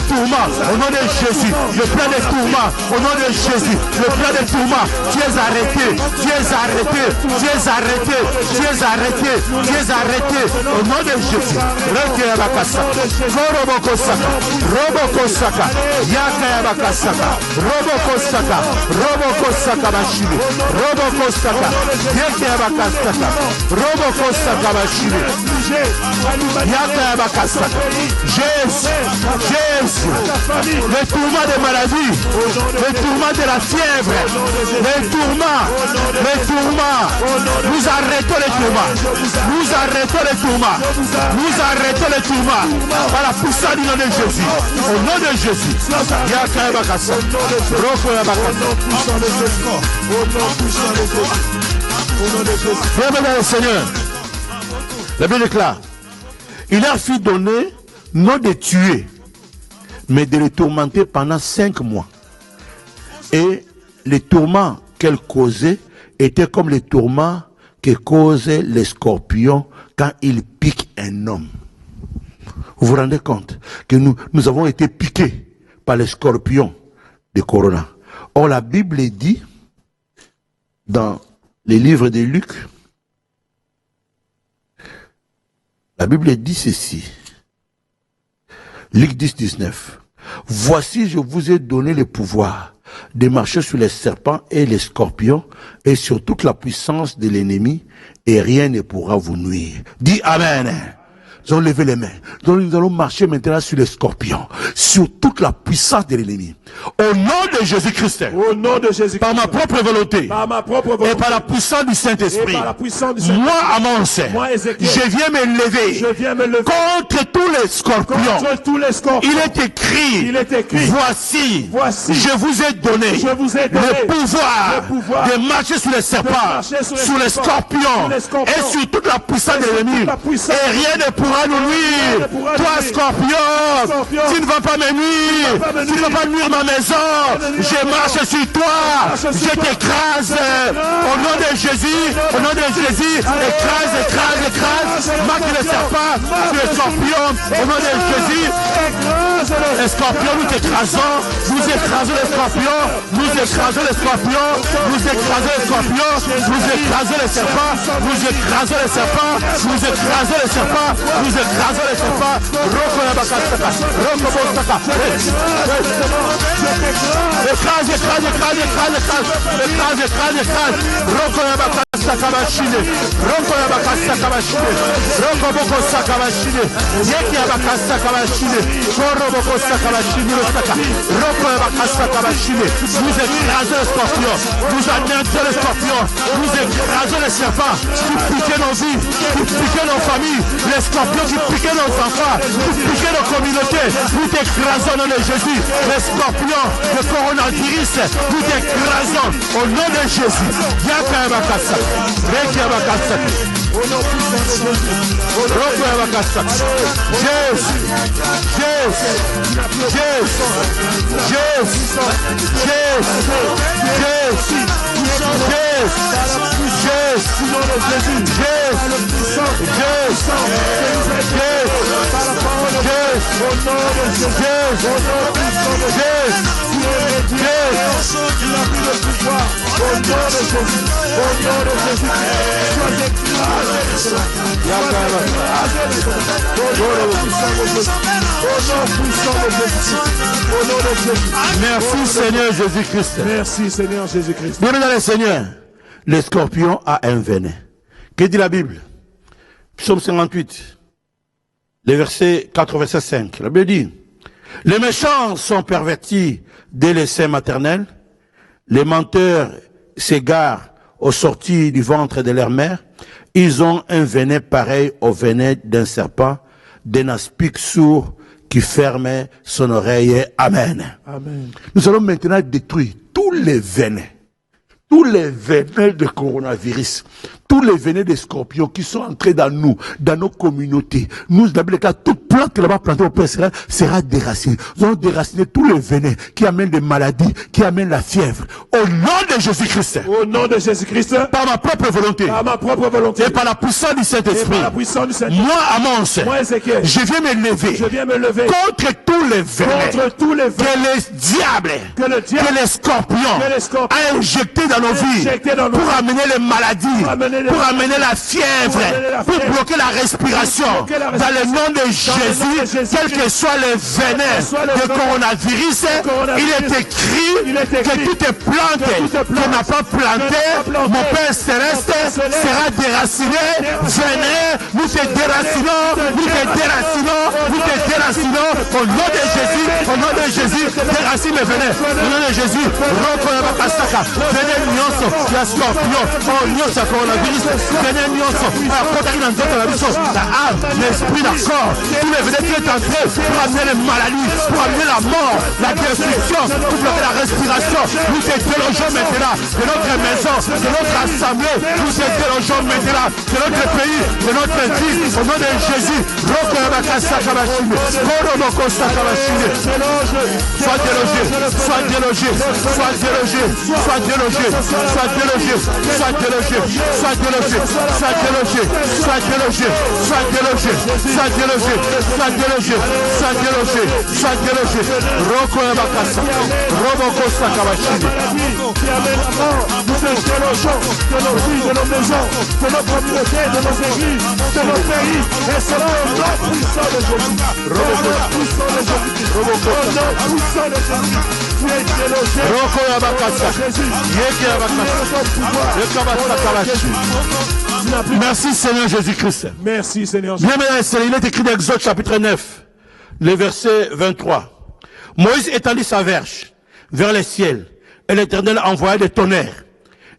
[SPEAKER 1] tourment, au nom de Jésus, le plan de tourment, au nom de Jésus, le plan de tourment, tu es arrêté, tu es arrêté, tu es arrêté, tu es arrêté, tu es arrêté, au nom de Jésus. Robokosaka, Robokosaka, Yakayabakasaka, Robokosaka, Robokosaka Bashiri, Robokosaka, Yakayabakasaka, Robokosaka Bashiri, Yakayabakasaka, Jésus, Jésus, le tourment des maladies, le tourment de la fièvre, les tourments, nous arrêtons les tourments, nous arrêtons les tourments, nous arrêtons les tourments par la puissance du nom de Jésus, au nom de Jésus. Bienvenue au Seigneur. La Bible déclare, il leur fut donné non de tuer, mais de les tourmenter pendant 5 mois. Et les tourments qu'elle causait étaient comme les tourments que causent les scorpions quand ils piquent un homme. Vous vous rendez compte que nous avons été piqués par les scorpions de Corona. Or, la Bible dit, dans les livres de Luc, la Bible dit ceci. Luc 10, 19. Voici, je vous ai donné le pouvoir de marcher sur les serpents et les scorpions et sur toute la puissance de l'ennemi, et rien ne pourra vous nuire. Dis Amen. Nous allons lever les mains. Nous allons marcher maintenant sur les scorpions, sur toute la puissance de l'ennemi. Au nom de Jésus-Christ.
[SPEAKER 2] Au nom de Jésus-Christ.
[SPEAKER 1] Par ma propre volonté.
[SPEAKER 2] Par ma propre volonté.
[SPEAKER 1] Et par la puissance du Saint-Esprit. Moi, Amance, je viens me lever. Contre tous les scorpions. Il est écrit. Voici. Je vous ai donné. Le pouvoir de marcher sur les serpents, sur les scorpions, et sur toute la puissance de l'ennemi. Et rien ne pourra nous nuire. Toi, scorpion, tu ne vas pas me nuire. Tu ne vas pas nuire ma maison. Je marche sur toi. Je t'écrase. Au nom de Jésus. Au nom de Jésus. Écrase. Marque les serpents sur les scorpions. Au nom de Jésus. Les scorpions, nous t'écrasons. Nous écrasons les scorpions. Nous écrasons les scorpions. Nous écrasons les scorpions. Nous écrasons les serpents. Nous écrasons les serpents. Nous écrasons les serpents. Nous écrasons les serpents. Roko Yabakasaka. Roko Bostaka. Écrase. Roko Yabakasaka Bashine. Roko Yabakasaka Bashine. Roko Boko Saka Bashine. Yeki Yabakasaka Bashine. Koro Boko Saka Bashine. Roko Yabakasaka Bashine. Nous écrasons les scorpions. Nous anéantissons les scorpions. Nous écrasons les serpents qui piquent nos vies, qui piquent nos familles. Les scorpions qui piquent nos enfants, qui piquent nos communautés. Nous t'écrasons au nom de Jésus. Les scorpions, le coronavirus, nous t'écrasons au nom de Jésus. Yaka Yabakasa. Reki Yabakasa. Roko Yabakasa. Merci Seigneur Jésus-Christ.
[SPEAKER 2] Merci Seigneur Jésus-Christ.
[SPEAKER 1] Bien dans le Seigneur, le scorpion a un venin. Que dit la Bible? Psaume 58, le verset 4, verset 5. La Bible dit, les méchants sont pervertis dès les seins maternels, les menteurs s'égarent aux sorties du ventre de leur mère, ils ont un venin pareil au venin d'un serpent, d'un aspic sourd qui ferme son oreille. Amen.
[SPEAKER 2] Amen.
[SPEAKER 1] Nous allons maintenant détruire tous les venins de coronavirus, tous les venins des scorpions qui sont entrés dans nous, dans nos communautés. Nous, dans le cas, toute plante que l'on va planter au Père sera déracinée. Nous allons déraciner tous les venins qui amènent des maladies, qui amènent la fièvre. Au nom de Jésus-Christ.
[SPEAKER 2] Au nom de Jésus-Christ.
[SPEAKER 1] Par ma propre volonté.
[SPEAKER 2] Par ma propre volonté.
[SPEAKER 1] Et par la puissance du Saint-Esprit.
[SPEAKER 2] Par la puissance du Saint-Esprit.
[SPEAKER 1] Moi, Amos,
[SPEAKER 2] moi, Ézéchiel,
[SPEAKER 1] je viens me lever.
[SPEAKER 2] Je viens me lever.
[SPEAKER 1] Contre tous les venins.
[SPEAKER 2] Contre tous les venins.
[SPEAKER 1] Que les diables. Que les scorpions. A injecté dans nos vies. Pour amener les maladies. Pour amener la fièvre. Pour bloquer la respiration. Dans le nom de Jésus, quels que soient les venins de coronavirus, il est écrit que toute plante qu'on n'a pas plantée, mon Père céleste sera déraciné. Venez, nous te déracinons, nous te déracinons, nous te déracinons. Au nom de Jésus, au nom de Jésus, déracine les venins. Au nom de Jésus, venez nyonso, la scorpion, oh nyonso ya coronavirus, venez nyonso, akontaki na nzoto na biso, la âme, l'esprit, la corps, tous les venins qui est entré pour amener les maladies, pour amener la mort, la destruction, pour bloquer la respiration. Nous te délogeons maintenant de notre maison, de notre assemblée, nous te délogeons maintenant de notre pays, de notre vie, au nom de Jésus. Sois délogé, sois délogé, sois délogé, sois délogé, sois délogé, sois délogé, sois délogé, sois délogé, sois délogé, sois délogé, sois délogé, sois délogé, sois délogé, sois délogé. Roko Bakasa, Roboko Sakawashini.
[SPEAKER 2] Nous te délogeons de nos vies, de nos maisons, de nos communautés, de nos églises, de nos pays, et cela au nom puissant de Jésus. Au nom puissant de Jésus. Au nom puissant de Jésus. Tu es délogé.
[SPEAKER 1] Roko Bakasa. Yeke Bakasa. Merci Seigneur Jésus-Christ.
[SPEAKER 2] Merci Seigneur
[SPEAKER 1] Jésus. Il est écrit dans Exode chapitre 9, le verset 23. Moïse étendit sa verge vers le ciel, et l'Éternel envoya des tonnerres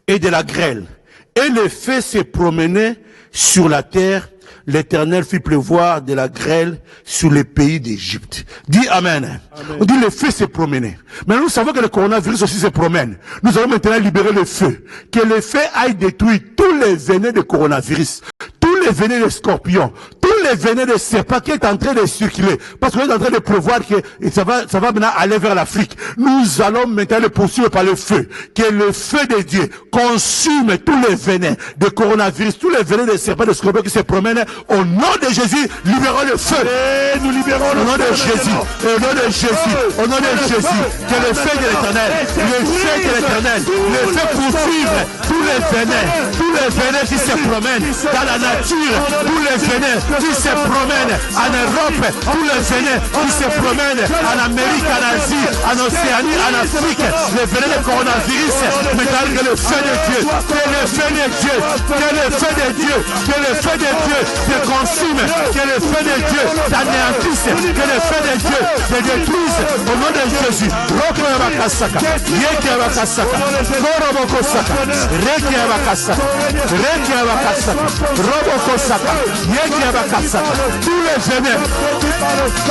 [SPEAKER 1] et de la grêle, et le feu se promenait sur la terre. L'Éternel fit pleuvoir de la grêle sur les pays d'Égypte. Dis Amen. Amen. On dit le feu se promenait. Mais nous savons que le coronavirus aussi se promène. Nous allons maintenant libérer le feu. Que le feu aille détruire tous les venins de coronavirus, tous les venins de scorpions, tous les venins de serpents qui est en train de circuler. Parce qu'on est en train de prévoir que ça va maintenant aller vers l'Afrique. Nous allons maintenant le poursuivre par le feu. Que le feu de Dieu consume tous les venins de coronavirus, tous les venins de serpents, de scorpions qui se promènent. Au nom de Jésus, libérons le feu.
[SPEAKER 2] Et nous libérons
[SPEAKER 1] au nom de Jésus. Au nom de Jésus. Au nom de Jésus. Que le feu de l'Éternel, le feu de l'Éternel, le feu poursuivre tous les venins qui se promènent dans la nature, tous les venins qui se promènent en Europe, tous les venins qui se promènent en Amérique, en Asie, en Océanie, en Afrique, les venins de coronavirus, mais que le feu de Dieu, que le feu de Dieu, que le feu de Dieu, que le feu de Dieu te consume, que le feu de Dieu t'anéantisse, que le feu de Dieu te détruise au nom de Jésus. Roko Yabakasaka, Yeke Yabakasaka, Koroboko Saka, Reke Yabakasaka, Reke Yabakasaka, Roboko Saka, Yeke Yabakasaka. Tous les venins,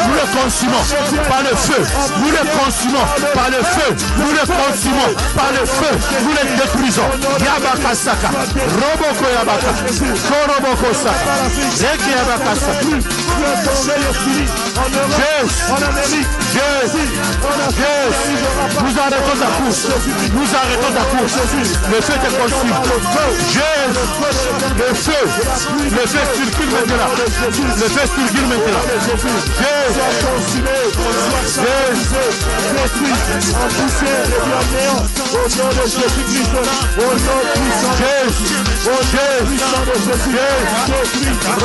[SPEAKER 1] nous les consumons par le feu, nous les consumons par le feu, nous les consumons par le feu, nous les détruisons. Yabakasaka, Roboko Yabaka, Koroboko Saka. Nous arrêtons la course. Nous arrêtons la course. Le feu est consume. Le feu circule maintenant. Le feu circule maintenant.
[SPEAKER 2] puissant de Jésus, détruis par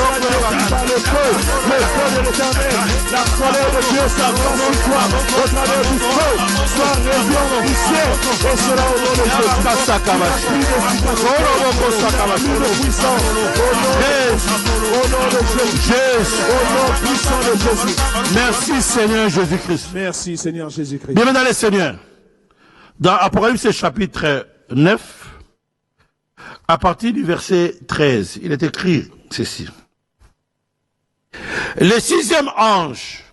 [SPEAKER 2] le feu de l'Éternel. La colère de Dieu s'avance sur toi au travers du feu. Sois réduit en poussière et cela au nom de Jésus. Plus de puissance au nom de Jésus. Au nom puissant de Jésus.
[SPEAKER 1] Merci Seigneur Jésus-Christ.
[SPEAKER 2] Merci Seigneur Jésus-Christ.
[SPEAKER 1] Bienvenue dans les Seigneurs. Dans Apocalypse chapitre 9, à partir du verset 13, il est écrit ceci. Le sixième ange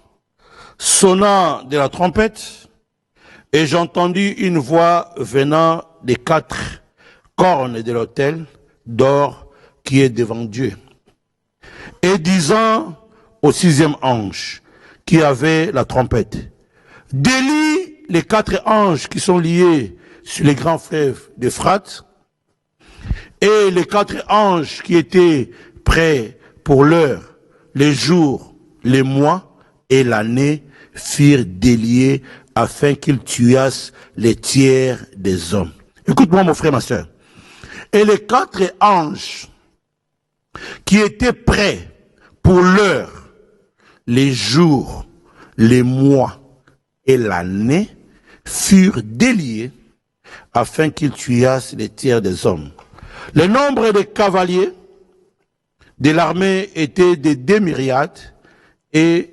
[SPEAKER 1] sonna de la trompette, et j'entendis une voix venant des 4 cornes de l'autel d'or qui est devant Dieu, et disant au sixième ange qui avait la trompette, délie les 4 anges qui sont liés sur les grands fleuves d'Euphrate, et les 4 anges qui étaient prêts pour l'heure, les jours, les mois et l'année firent délier afin qu'ils tuassent les tiers des hommes. Écoute-moi mon frère, ma soeur. Et les 4 anges qui étaient prêts pour l'heure, les jours, les mois et l'année furent déliés afin qu'ils tuassent les tiers des hommes. Le nombre des cavaliers de l'armée était de 2 myriades, et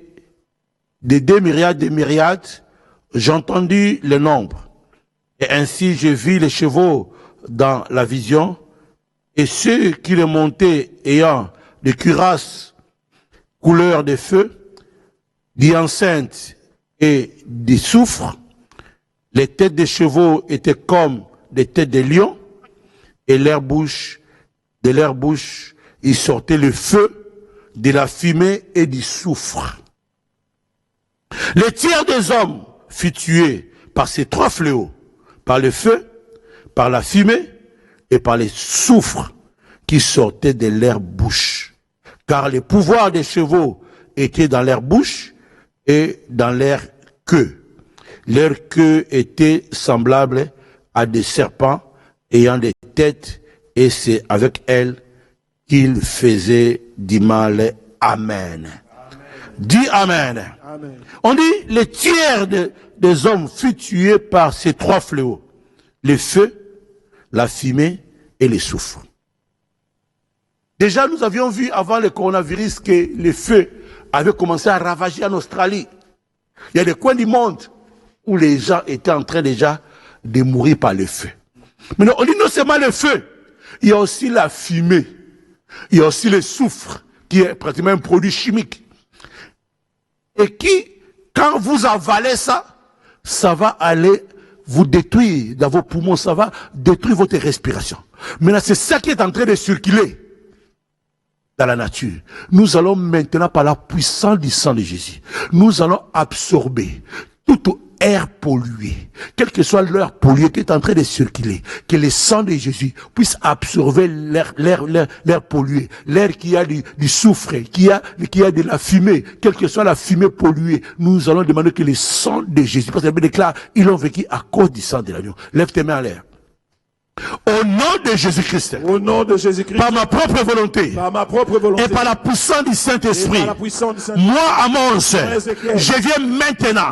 [SPEAKER 1] de 2 myriades de myriades, j'entendis le nombre. Et ainsi je vis les chevaux dans la vision, et ceux qui les montaient ayant des cuirasses couleur de feu, d'hyacinthe et de soufre. Les têtes des chevaux étaient comme des têtes de lions, et de leur bouche, il sortait le feu, de la fumée et du soufre. Le tiers des hommes fut tué par ces 3 fléaux, par le feu, par la fumée et par les soufres qui sortaient de leur bouche. Car le pouvoir des chevaux était dans leur bouche et dans leur queue. Leur queue était semblable à des serpents ayant des têtes, et c'est avec elles qu'ils faisaient du mal. Amen. Dis Amen.
[SPEAKER 2] Amen.
[SPEAKER 1] On dit, le tiers des hommes fut tué par ces 3 fléaux. Le feu, la fumée et les soufres. Déjà, nous avions vu avant le coronavirus que le feu avait commencé à ravager en Australie. Il y a des coins du monde où les gens étaient en train déjà de mourir par le feu. Maintenant, on dit non seulement le feu, il y a aussi la fumée, il y a aussi le soufre, qui est pratiquement un produit chimique. Et qui, quand vous avalez ça, ça va aller vous détruire dans vos poumons, ça va détruire votre respiration. Maintenant, c'est ça qui est en train de circuler dans la nature. Nous allons maintenant, par la puissance du sang de Jésus, nous allons absorber toute air pollué, quel que soit l'air pollué qui est en train de circuler, que le sang de Jésus puisse absorber l'air pollué, l'air qui a du soufre, qui a de la fumée, quelle que soit la fumée polluée. Nous allons demander que le sang de Jésus, parce que la Bible déclare, ils l'ont vécu à cause du sang de l'agneau. Lève tes mains en l'air. Au nom de Jésus-Christ.
[SPEAKER 2] Au nom de Jésus-Christ.
[SPEAKER 1] Par ma propre volonté.
[SPEAKER 2] Par ma propre volonté.
[SPEAKER 1] Et par la puissance du Saint-Esprit. Moi, Amos, je viens maintenant.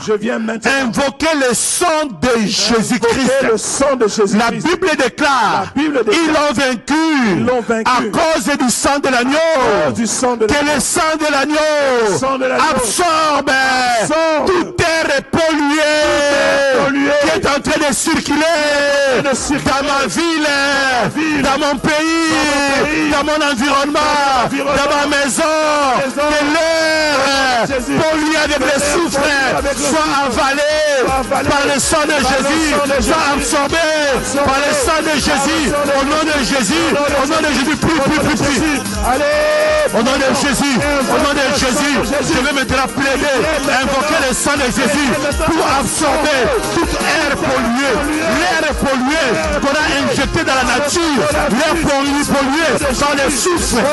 [SPEAKER 1] Invoquer le sang de Jésus-Christ.
[SPEAKER 2] Le sang de Jésus-Christ.
[SPEAKER 1] La Bible déclare. Ils l'ont vaincu. À cause du sang de l'agneau. Que le sang de l'agneau absorbe tout air pollué qui est en train de circuler dans ma ville, dans mon pays, dans mon environnement, dans ma maison, que l'air pollué avec le soufre soit avalé par le sang de Jésus, soit absorbé par le sang de Jésus, au nom de Jésus, au nom de Jésus, plus.
[SPEAKER 2] Allez,
[SPEAKER 1] Au nom de Jésus, au nom de Jésus, je vais maintenant plaider, invoquer le sang de Jésus pour absorber toute air pollué, l'air pollué qu'on a injecté dans la nature, l'air pollué par les souffles,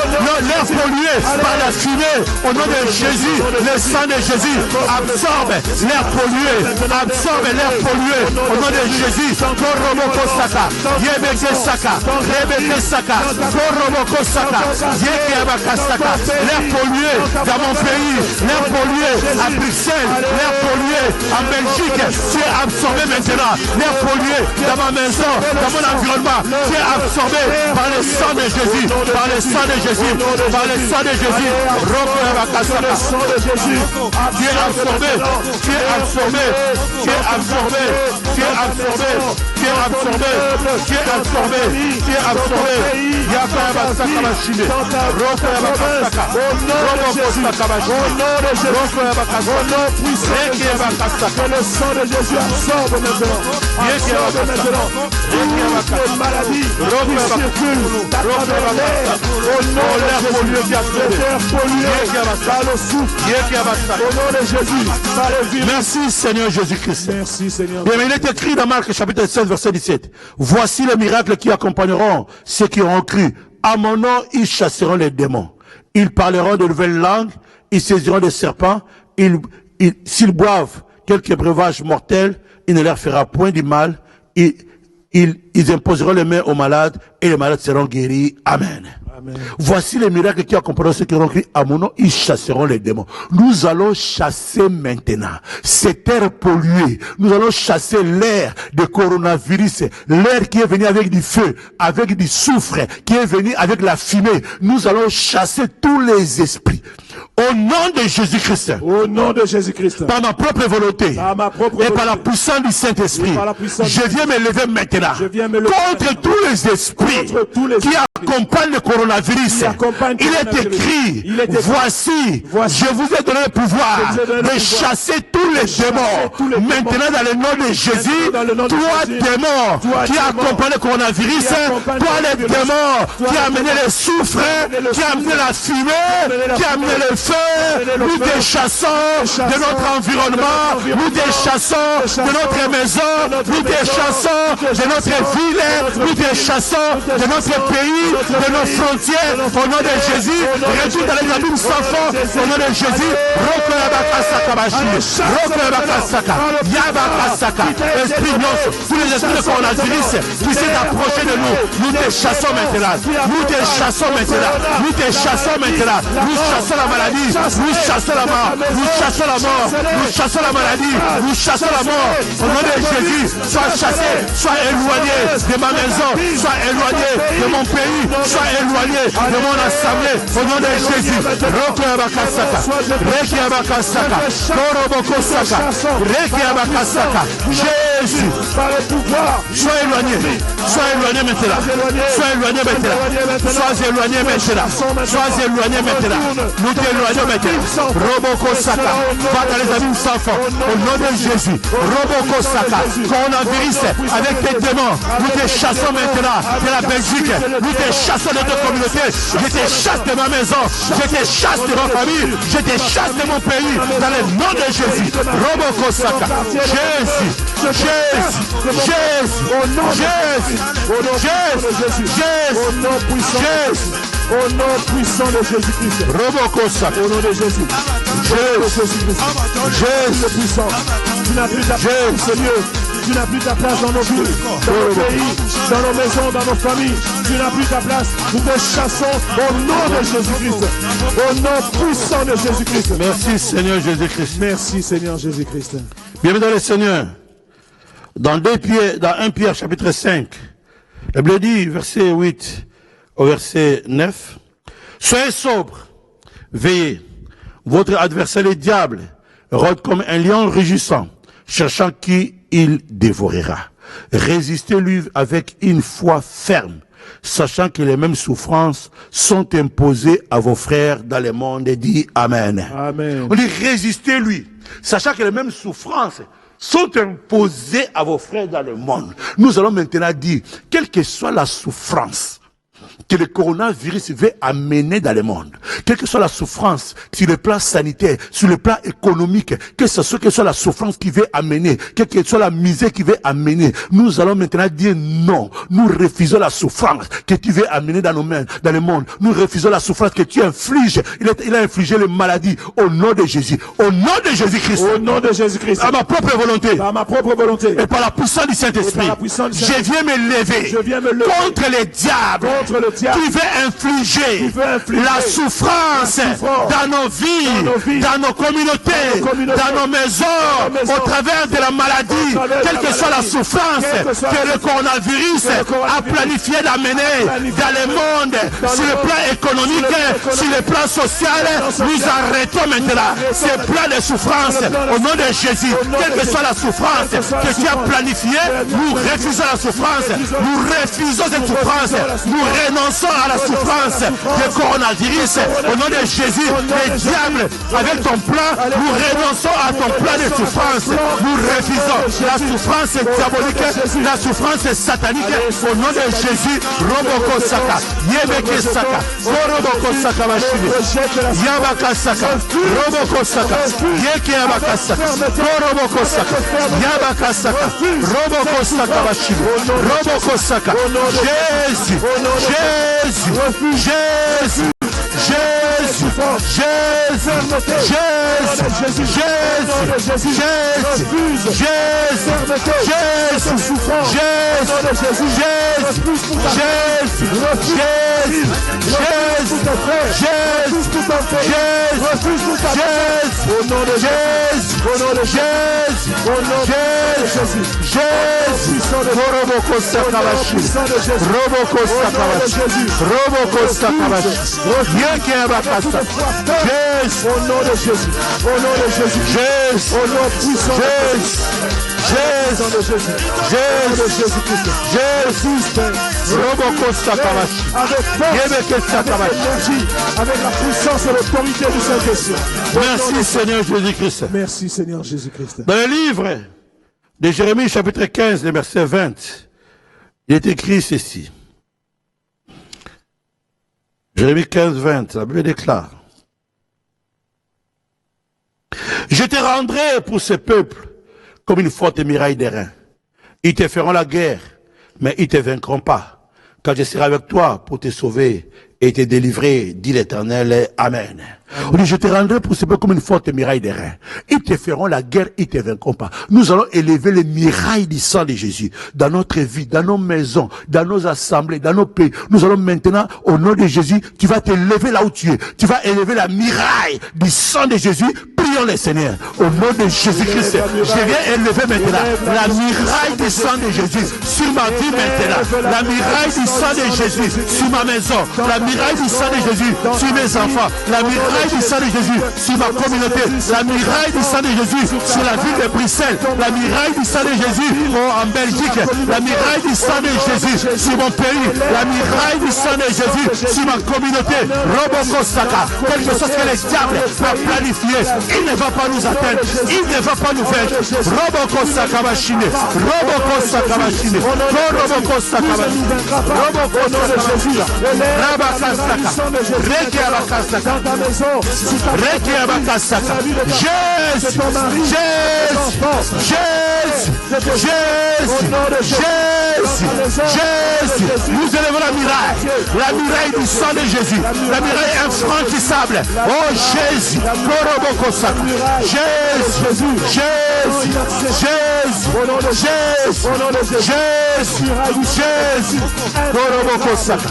[SPEAKER 1] l'air pollué par la fumée. Au nom de Jésus, le sang de Jésus absorbe l'air pollué, absorbe l'air pollué. Au nom de Jésus, Koromoko Saka, Yebeke Saka, Rebeke Saka, Koromoko Saka, Yekebaka Saka, l'air pollué dans mon pays, l'air pollué à Bruxelles, l'air pollué en Belgique, tu es absorbé maintenant, l'air pollué dans ma maison, dans mon environnement, tu es absorbé par le sang de Jésus, par le sang de Jésus, par le sang de Jésus, Robeka Saka, tu es absorbé, tu es absorbé, tu es absorbé, tu es absorbé, tu es absorbé, tu es absorbé, tu es absorbé, Yakaba Saka Machine, Robeka Saka, Roboko Saka Machine, Robeka Saka,
[SPEAKER 2] que le sang de Jésus absorbe maintenant. Absorbe maintenant. Toutes les maladies qui circulent dans l'air. Au nom de Jésus, l'air pollué par le souffle. Au nom de Jésus, par le virus.
[SPEAKER 1] Merci Seigneur Jésus-Christ.
[SPEAKER 2] Merci Seigneur.
[SPEAKER 1] Bien, il est écrit dans Marc chapitre 16 verset 17. Voici les miracles qui accompagneront ceux qui auront cru. À mon nom, ils chasseront les démons. Ils parleront de nouvelles langues. Ils saisiront des serpents. S'ils boivent quelques breuvages mortels, il ne leur fera point du mal. Ils imposeront les mains aux malades et les malades seront guéris. Amen. Amen. Voici les miracles qui accompagneront ceux qui auront cru à mon nom, ils chasseront les démons. Nous allons chasser maintenant cet air pollué. Nous allons chasser l'air de coronavirus, l'air qui est venu avec du feu, avec du soufre, qui est venu avec la fumée. Nous allons chasser tous les esprits. Au nom de Jésus-Christ.
[SPEAKER 2] Au nom de Jésus-Christ.
[SPEAKER 1] Par ma propre volonté.
[SPEAKER 2] Par ma propre volonté.
[SPEAKER 1] Et par la puissance du Saint-Esprit. Je viens me lever maintenant. Contre tous les esprits qui accompagnent le coronavirus. Il est écrit, voici, je vous ai donné le pouvoir de chasser tous les démons. Maintenant, dans le nom de Jésus, toi démons qui accompagnent le coronavirus, toi les démons qui a amené le soufre, qui a amené la fumée, qui a amené le feu, nous te chassons de notre environnement, nous te chassons de notre maison, nous te chassons de notre ville, nous te chassons de notre pays, de nos frontières, au nom de Jésus, retourne dans les abîmes sans fond, au nom de Jésus, esprit non, tous les esprits de coronavirus qui s'est approché de nous te chassons maintenant, nous te chassons maintenant, nous te chassons maintenant, nous chassons la maladie, nous chassons la mort, nous chassons la mort, nous chassons la maladie, nous chassons la mort, au nom de Jésus, sois chassé, sois éloigné de ma maison, sois éloigné de mon pays, sois éloigné de mon assemblée, au nom de Jésus, Jésus,
[SPEAKER 2] par le pouvoir,
[SPEAKER 1] sois éloigné maintenant, sois éloigné maintenant, sois éloigné maintenant, sois éloigné maintenant, nous t'éloignons maintenant, Roboko Saka, va dans les abîmes sans fond, au nom de Jésus, Roboko Saka, coronavirus avec tes démons, nous te chassons maintenant de la Belgique, nous te chassons de notre communauté, je te chasse de ma maison, je te chasse de ma famille, je te chasse de mon pays, dans le nom de Jésus, Roboko Saka, Jésus, Jésus, Jésus,
[SPEAKER 2] au nom puissant de Jésus-Christ.
[SPEAKER 1] Roboko Saka,
[SPEAKER 2] au nom de Jésus. Jésus le puissant. Tu n'as plus ta place, Seigneur. Tu n'as plus ta place dans nos villes, dans nos pays, dans nos maisons, dans nos familles. Tu n'as plus ta place. Nous te chassons au nom de Jésus-Christ. Au nom puissant de Jésus-Christ.
[SPEAKER 1] Merci Seigneur Jésus-Christ.
[SPEAKER 2] Merci Seigneur Jésus-Christ.
[SPEAKER 1] Bienvenue dans le Seigneur. Dans 1 Pierre chapitre 5, la Bible dit, verset 8 au verset 9, soyez sobres, veillez. Votre adversaire le diable rôde comme un lion rugissant, cherchant qui il dévorera. Résistez-lui avec une foi ferme, sachant que les mêmes souffrances sont imposées à vos frères dans le monde. Et dit Amen.
[SPEAKER 2] Amen.
[SPEAKER 1] On dit résistez-lui, sachant que les mêmes souffrances sont imposées à vos frères dans le monde. Nous allons maintenant dire, quelle que soit la souffrance que le coronavirus veut amener dans le monde, quelle que soit la souffrance sur le plan sanitaire, sur le plan économique, que ce soit la souffrance qui veut amener, quelle que soit la misère qui veut amener, nous allons maintenant dire non. Nous refusons la souffrance que tu veux amener dans nos mains, dans le monde. Nous refusons la souffrance que tu infliges. Il a infligé les maladies au nom de Jésus. Au nom de Jésus-Christ.
[SPEAKER 2] Au nom de Jésus-Christ.
[SPEAKER 1] À ma propre volonté.
[SPEAKER 2] Par ma propre volonté.
[SPEAKER 1] Et par la puissance du Saint-Esprit. Je viens me lever. Contre les diables. Qui veut infliger la souffrance dans nos vies, dans nos communautés, dans nos maisons, au travers de la maladie, quelle que soit la souffrance que le coronavirus a planifié d'amener dans le monde, sur le plan économique, sur le plan social. Nous arrêtons maintenant ces plans de souffrance au nom de Jésus. Quelle que soit la souffrance que tu as planifiée, nous refusons la souffrance, nous refusons cette souffrance, nous renonçons à la souffrance du coronavirus au nom de Jésus. Les diables, avec ton plan, nous renonçons à ton plan de souffrance. Nous refusons la souffrance diabolique, la souffrance satanique au nom de Jésus. Roboko Saka, Yebeke Saka, Roboko Saka Machine, Yabaka Saka, Roboko Saka, Yeke Yabaka Saka, Roboko Saka, Yabaka Saka, Roboko Saka Machine, Roboko Saka, Jésus, Jésus, Jésus. Jésus, Jésus, Jésus, Jésus,
[SPEAKER 2] au nom de Jésus, au nom de Jésus, Jésus, au nom puissant de Jésus, Jésus, Jésus-Christ, Jésus, avec force, avec énergie, avec la puissance et l'autorité du Saint-Esprit.
[SPEAKER 1] Merci Seigneur Jésus-Christ.
[SPEAKER 2] Merci Seigneur Jésus-Christ.
[SPEAKER 1] Dans le livre de Jérémie chapitre 15, le verset 20, il est écrit ceci. Jérémie 15, 20, la Bible déclare: je te rendrai pour ce peuple comme une forte muraille d'airain. Ils te feront la guerre, mais ils ne te vaincront pas, car je serai avec toi pour te sauver et te délivrer, dit l'Éternel. Amen. On dit, je te rendrai pour ce peuple comme une forte muraille d'airain. Ils te feront la guerre, ils ne te vaincront pas. Nous allons élever les murailles du sang de Jésus dans notre vie, dans nos maisons, dans nos assemblées, dans nos pays. Nous allons maintenant, au nom de Jésus, tu vas te lever là où tu es. Tu vas élever la muraille du sang de Jésus. Prions le Seigneur. Au nom de Jésus-Christ, je viens élever maintenant la muraille du sang de Jésus sur ma vie maintenant. La muraille du sang de Jésus sur ma maison. La muraille du sang de Jésus sur mes enfants. La muraille du sang de Jésus sur ma communauté. La muraille du sang de Jésus sur la ville de Bruxelles. La muraille du sang de Jésus en Belgique. La muraille du sang de Jésus sur mon pays. La muraille du sang de Jésus sur ma communauté. Roboko Saka. Quelque chose que les diables a planifié. Il ne va pas nous atteindre. Il ne va pas nous vaincre. Roboko Saka Machine. Roboko Saka Machine. Roboko Saka Machine. Roboko Saka Machine. Rabaka Saka. Reke Abaka Saka. Reke Abaka Saka. Jésus. Jésus. Nous élevons la muraille du sang de Jésus, la muraille infranchissable. Oh Jésus, Koroboko Saka. Jésus, Koroboko Saka.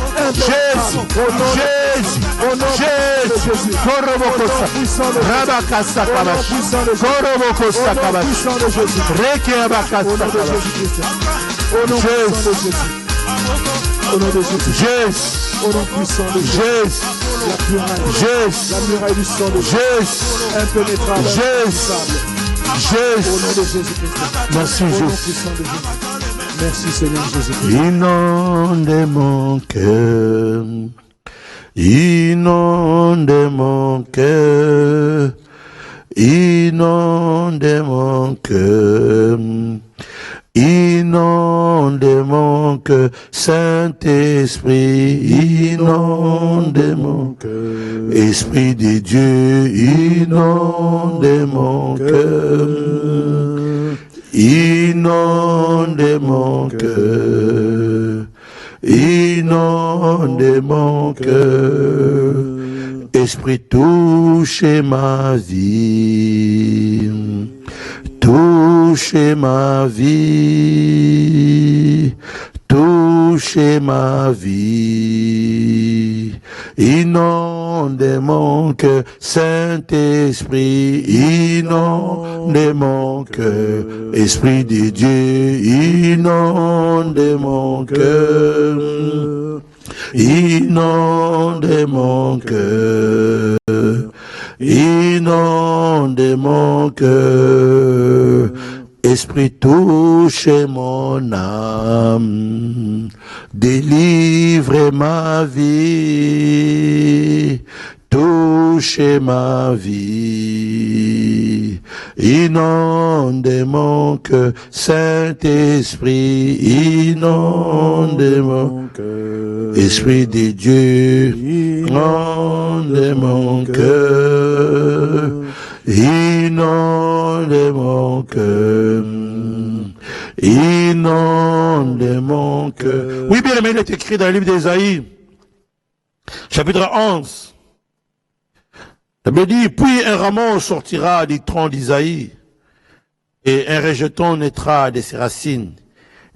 [SPEAKER 1] Jésus, Koroboko Saka. Rabaka Saka. Koroboko Saka. Reke Abaka Saka.
[SPEAKER 2] Au nom de Jésus. Au nom de Jésus. Au nom puissant de Jésus. La muraille du sang de Jésus. Impénétrable. Au nom de Jésus-Christ.
[SPEAKER 1] Merci Jésus.
[SPEAKER 2] Merci Seigneur Jésus-Christ.
[SPEAKER 1] Inonde mon cœur. Inonde mon cœur. Inonde mon cœur. Inonde inonde mon cœur, Saint-Esprit, inonde mon cœur, Esprit de Dieu, inonde mon cœur, inonde mon cœur, inonde mon cœur, Esprit touche ma vie, touche ma vie, touche ma vie, inonde mon cœur, Saint-Esprit, inonde mon cœur, Esprit de Dieu, inonde mon cœur, inonde mon cœur, inonde mon cœur, Esprit touche mon âme, délivre ma vie, touche ma vie, inonde mon cœur, Saint-Esprit, inonde mon cœur, Esprit de Dieu, inonde mon cœur, inonde mon cœur, inonde mon cœur. Oui, bien aimé, il est écrit dans le livre d'Ésaïe, chapitre 11. La Bible dit, puis un rameau sortira du tronc d'Isaïe, et un rejeton naîtra de ses racines.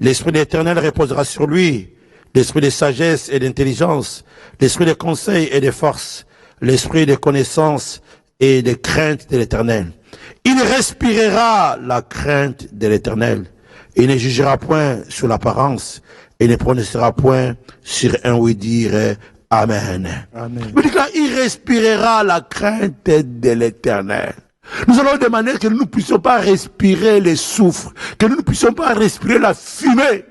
[SPEAKER 1] L'Esprit de l'Éternel reposera sur lui, l'Esprit de sagesse et d'intelligence, l'Esprit de conseil et de force, l'Esprit de connaissance et de crainte de l'Éternel. Il respirera la crainte de l'Éternel. Il ne jugera point sur l'apparence, et ne prononcera point sur un oui-dire. Amen. Amen. Il respirera la crainte de l'Éternel. Nous allons demander que nous ne puissions pas respirer les soufres, que nous ne puissions pas respirer la fumée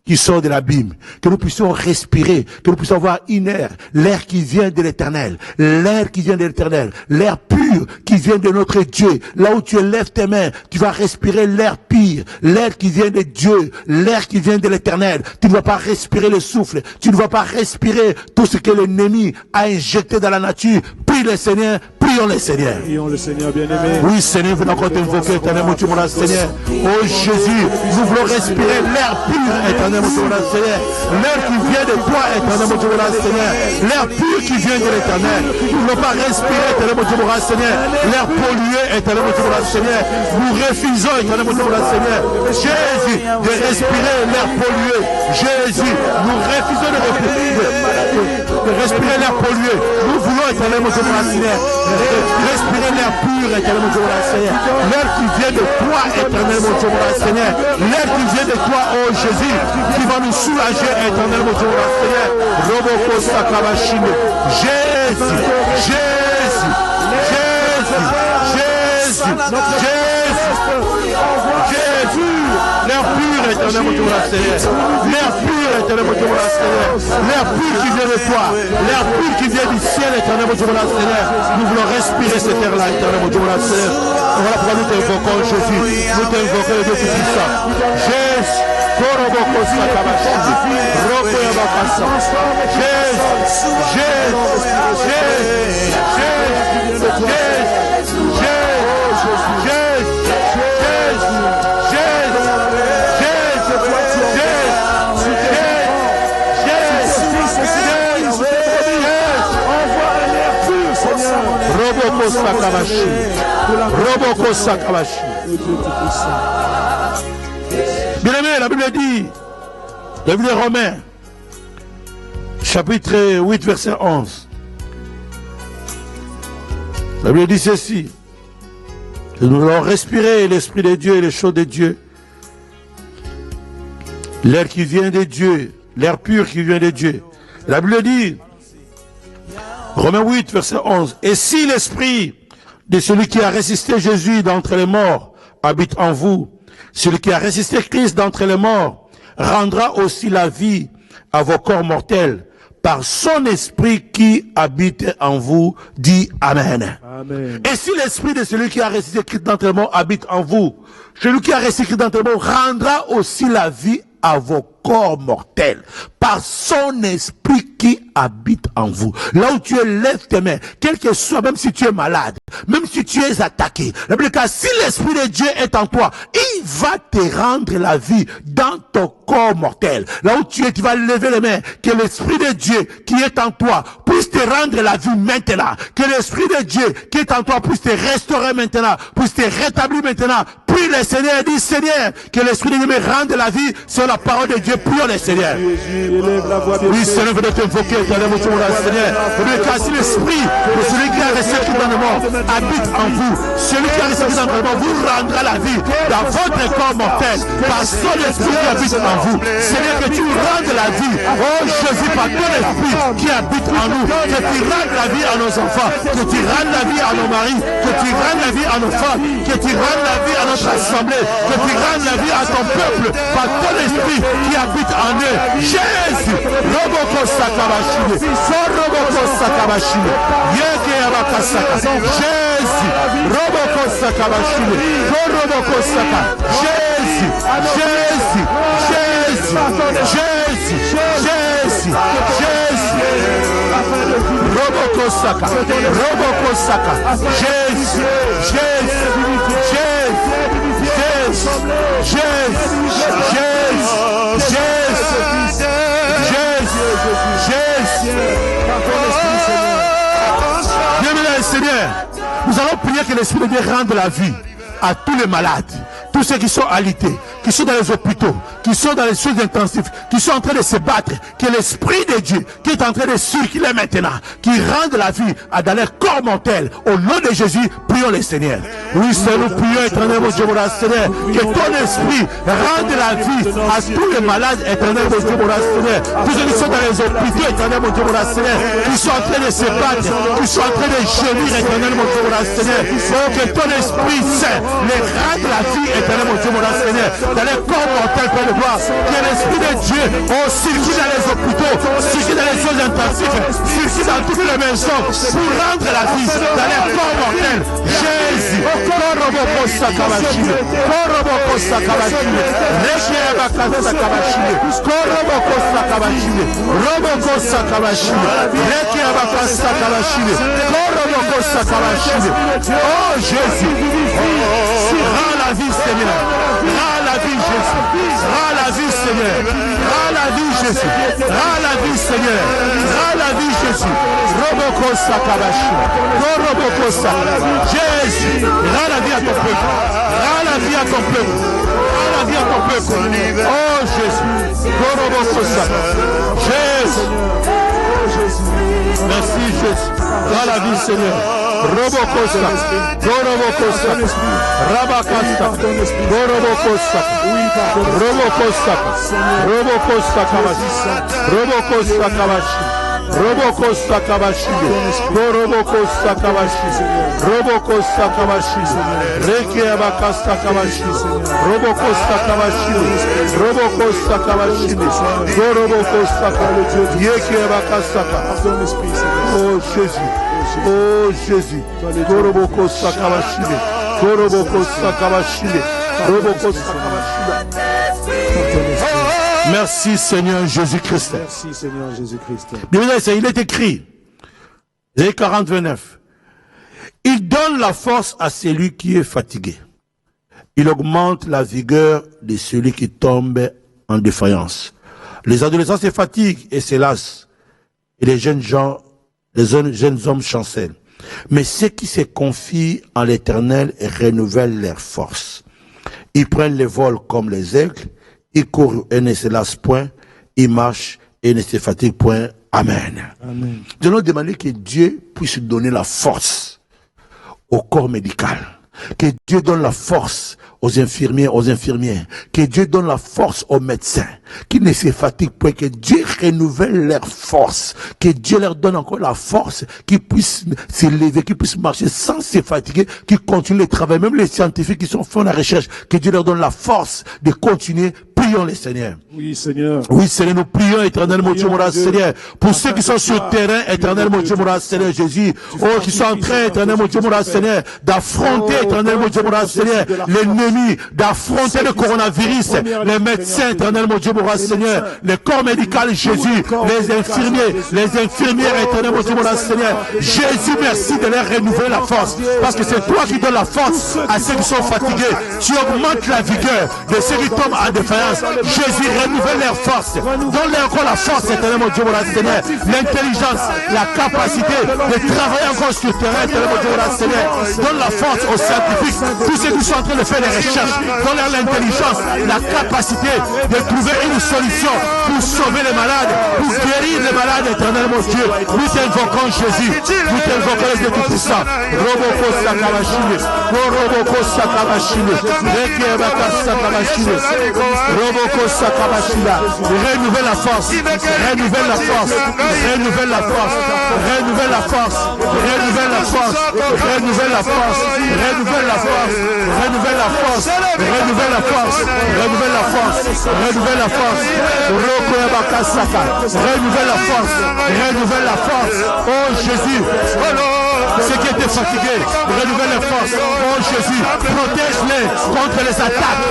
[SPEAKER 1] qui sort de l'abîme, que nous puissions respirer, que nous puissions avoir une air, l'air qui vient de l'Éternel, l'air qui vient de l'Éternel, l'air pur qui vient de notre Dieu. Là où tu élèves tes mains, tu vas respirer l'air pur, l'air qui vient de Dieu, l'air qui vient de l'Éternel. Tu ne vas pas respirer le souffle, tu ne vas pas respirer tout ce que l'ennemi a injecté dans la nature. Prie le Seigneur, prions le Seigneur.
[SPEAKER 2] Prions le Seigneur bien-aimé.
[SPEAKER 1] Oui, Seigneur, venons encore t'invoquer, éternel, mon Dieu, mon Seigneur. Oh Jésus, nous voulons respirer l'air pur, éternel, mon Dieu, mon Seigneur. L'air qui vient de toi, éternel, mon Dieu, mon Seigneur. L'air pur qui vient de l'Éternel. Nous ne voulons pas respirer, éternel, mon Dieu, mon Seigneur. L'air pollué, éternel, mon Dieu, mon Seigneur. Nous refusons, éternel, mon Dieu, mon Seigneur. Jésus, de respirer l'air pollué. Jésus, nous refusons de respirer l'air pollué. Nous voulons, éternel, mon Dieu, mon Seigneur, respirer l'air pur, éternel, mon Dieu, mon Seigneur. L'air qui vient de toi, éternel, mon Dieu, mon Seigneur. L'air qui vient de toi, oh Jésus, qui va nous soulager, éternel, mon Dieu, mon Seigneur. Roboko Sakabashine. Jésus, Jésus, Jésus, Jésus, Jésus, l'air pur, éternel, mon Dieu, mon Seigneur. L'air pur, éternel, mon Dieu, mon Seigneur. L'air pur qui vient de toi, l'air pur qui vient du ciel, éternel, mon Dieu, mon Seigneur. Nous voulons respirer cet air-là, éternel, mon Dieu, mon Seigneur. Voilà pourquoi nous t'invoquons, Jésus. Nous t'invoquons, le Dieu Tout-Puissant. Jésus. Koroboko Sakabashine. Roko Yabakasa. Jésus, Jésus, Jésus, Roboko Sakabashine. Roboko Sakabashine. Bien aimé, la Bible dit, la Bible des Romains, chapitre 8, verset 11. La Bible dit ceci. Que nous allons respirer l'Esprit de Dieu et les choses de Dieu. L'air qui vient de Dieu, l'air pur qui vient de Dieu. La Bible dit, Romains 8, verset 11. Et si l'Esprit de celui qui a résisté Jésus d'entre les morts habite en vous, celui qui a résisté Christ d'entre les morts rendra aussi la vie à vos corps mortels par son esprit qui habite en vous, dit Amen.
[SPEAKER 2] Amen.
[SPEAKER 1] Et si l'esprit de celui qui a ressuscité Christ d'entre les morts habite en vous, celui qui a ressuscité Christ d'entre les morts rendra aussi la vie à vos corps mortels par son esprit qui habite en vous. Là où tu es, lève tes mains, quel que soit, même si tu es malade, même si tu es attaqué. Car si l'esprit de Dieu est en toi, il va te rendre la vie dans ton corps mortel. Là où tu es, tu vas lever les mains, que l'esprit de Dieu qui est en toi puisse te rendre la vie maintenant. Que l'esprit de Dieu qui est en toi puisse te restaurer maintenant, puisse te rétablir maintenant. Prie le Seigneur, dis Seigneur, que l'esprit de Dieu me rende la vie sur la parole de Dieu. Prions le Seigneur. Oui, Seigneur, vous devez t'invoquer, Seigneur. Car si l'esprit de celui qui a resté dans le monde habite en vous, celui qui a resté dans le monde vous rendra la vie dans votre corps mortel par son esprit qui habite en vous. Seigneur, que tu rendes la vie, oh Jésus, par ton esprit qui habite en nous, que tu rendes la vie à nos enfants, que tu rendes la vie à nos maris, que tu rendes la vie à nos femmes, que tu rendes la vie à notre assemblée, que tu rendes la vie à ton peuple par ton esprit qui habite en eux. Jésus, Roboko Sakabashine, Roboko Sakabashine, Yeke Abakasaka, Jésus, Roboko Sakabashine, Roboko Saka, Jésus, Jésus, Jésus, Jésus, Jésus, Jésus, Roboko Saka, Roboko Saka, Jésus, Jésus, Jésus, Bienvenue Seigneur, nous allons prier que l'Esprit de Dieu rende la vie à tous les malades, tous ceux qui sont alités, qui sont dans les hôpitaux, qui sont dans les soins intensifs, qui sont en train de se battre, que l'Esprit de Dieu qui est en train de circuler maintenant, qui rende la vie dans leur corps mortel. Au nom de Jésus, prions le Seigneur. Oui, Seigneur, nous prions éternel mon Dieu, mon Seigneur, que ton esprit rende la vie à tous les malades, éternel mon Dieu, mon Seigneur, tous ceux qui sont dans les hôpitaux, éternel mon Dieu, mon Seigneur, qui sont en train de se battre, qui sont en train de gémir, éternel mon Dieu, mon Seigneur, oh, que ton esprit saint les rende la vie, éternel mon Dieu, mon Seigneur, dans les corps mortels, Père de gloire, que l'Esprit de Dieu, oh, circule dans les hôpitaux, circule dans les soins intensifs, circule dans toutes les maisons, pour rendre la vie dans les corps mortels. Jésus, Koroboko Sakabashine, Koroboko Sakabashine, Rekiabaka Sakabashine, Koroboko Sakabashine, Roboko Sakabashine, Rekiabaka Sakabashine, Koroboko Sakabashine. Oh Jésus, rends la vie Seigneur, rends la vie Jésus, rends la vie Seigneur, rends la vie Jésus, rends la vie Seigneur, rends la vie Jésus. Roboko Sakabashine, Koroboko Sakabashine. Jésus, rends la vie à ton peuple, rends la vie à ton peuple, rends la vie à ton peuple. Oh Jésus, Koroboko Sakabashine. Jésus, merci Jésus, rends la vie Seigneur. Robocosta, Gorobocosta, Rabacasta, Gorobocosta, Robocosta, Robocosta Kabashi, Robocosta Kabashi, Robocosta Kabashi, Gorobocosta Kabashi, Robocosta Kabashi, Rekiabacasta Kabashi, Robocosta Kabashi, Robocosta Kabashi, Gorobocosta Kabashi, Yekiabacasta. Oh Jésus. Oh Jésus, Koroboko Sakabashine, Koroboko Sakabashine, Koroboko Sakabashine. Merci Seigneur Jésus-Christ.
[SPEAKER 2] Merci Seigneur Jésus-Christ.
[SPEAKER 1] Bien, il est écrit, Ésaïe 40, 29. Il donne la force à celui qui est fatigué. Il augmente la vigueur de celui qui tombe en défaillance. Les adolescents se fatiguent et se lassent. Et les jeunes hommes chancellent. Mais ceux qui se confient en l'Éternel renouvellent leur force. Ils prennent le vol comme les aigles, ils courent et ne se lassent point, ils marchent et ne se fatiguent point. Amen.
[SPEAKER 2] Amen.
[SPEAKER 1] Nous allons demander que Dieu puisse donner la force au corps médical. Que Dieu donne la force aux infirmières, que Dieu donne la force aux médecins, qui ne se fatiguent point, que Dieu renouvelle leur force, que Dieu leur donne encore la force, qu'ils puissent s'élever, qu'ils puissent marcher sans se fatiguer, qu'ils continuent le travail, même les scientifiques qui sont faits la recherche, que Dieu leur donne la force de continuer prions les Seigneurs.
[SPEAKER 2] Oui, Seigneur.
[SPEAKER 1] Oui, Seigneur, nous prions, éternel mon Dieu, mon roi, Seigneur. Pour ceux qui sont sur le terrain, éternel mon Dieu, mon roi, Seigneur, Jésus. Oh, qui sont en train, éternel mon Dieu, mon roi, Seigneur, d'affronter, éternel mon Dieu, mon roi, Seigneur, l'ennemi, d'affronter le coronavirus, les médecins, éternel mon Dieu, mon roi, Seigneur, le corps médical, Jésus, les infirmières, éternel mon Dieu, mon roi, Seigneur. Jésus, merci de leur renouveler la force. Parce que c'est toi qui donnes la force à ceux qui sont fatigués. Tu augmentes la vigueur de ceux qui tombent en défaillance. Jésus, renouvelle leur force. Donne-leur encore la force, éternel mon Dieu, mon Seigneur. L'intelligence, la capacité de travailler encore sur le terrain, éternel mon Dieu, mon Seigneur. Donne la force aux scientifiques, tous ceux qui sont en train de faire des recherches. Donne-leur l'intelligence, la capacité de trouver une solution pour sauver les malades, pour guérir les malades, éternel mon Dieu. Nous t'invoquons Jésus. Nous t'invoquons les Dieu Tout-Puissant. Roboko Sakamashine. Roboko Sakamashine. Rekebaka Sakamashine. Roboko Sakamashine. Renouvelle la force. Renouvelle la force. Renouvelle la force. Renouvelle la force. Renouvelle la force. Renouvelle la force. Renouvelle la force. Renouvelle la force. Renouvelle la force. Renouvelle la force. Renouvelle la force. Rokoyabaka Saka. Renouvelle la force. Renouvelle la force. Oh Jésus. Ceux qui étaient fatigués, renouvelle les forces. Oh Jésus, protège-les contre les attaques,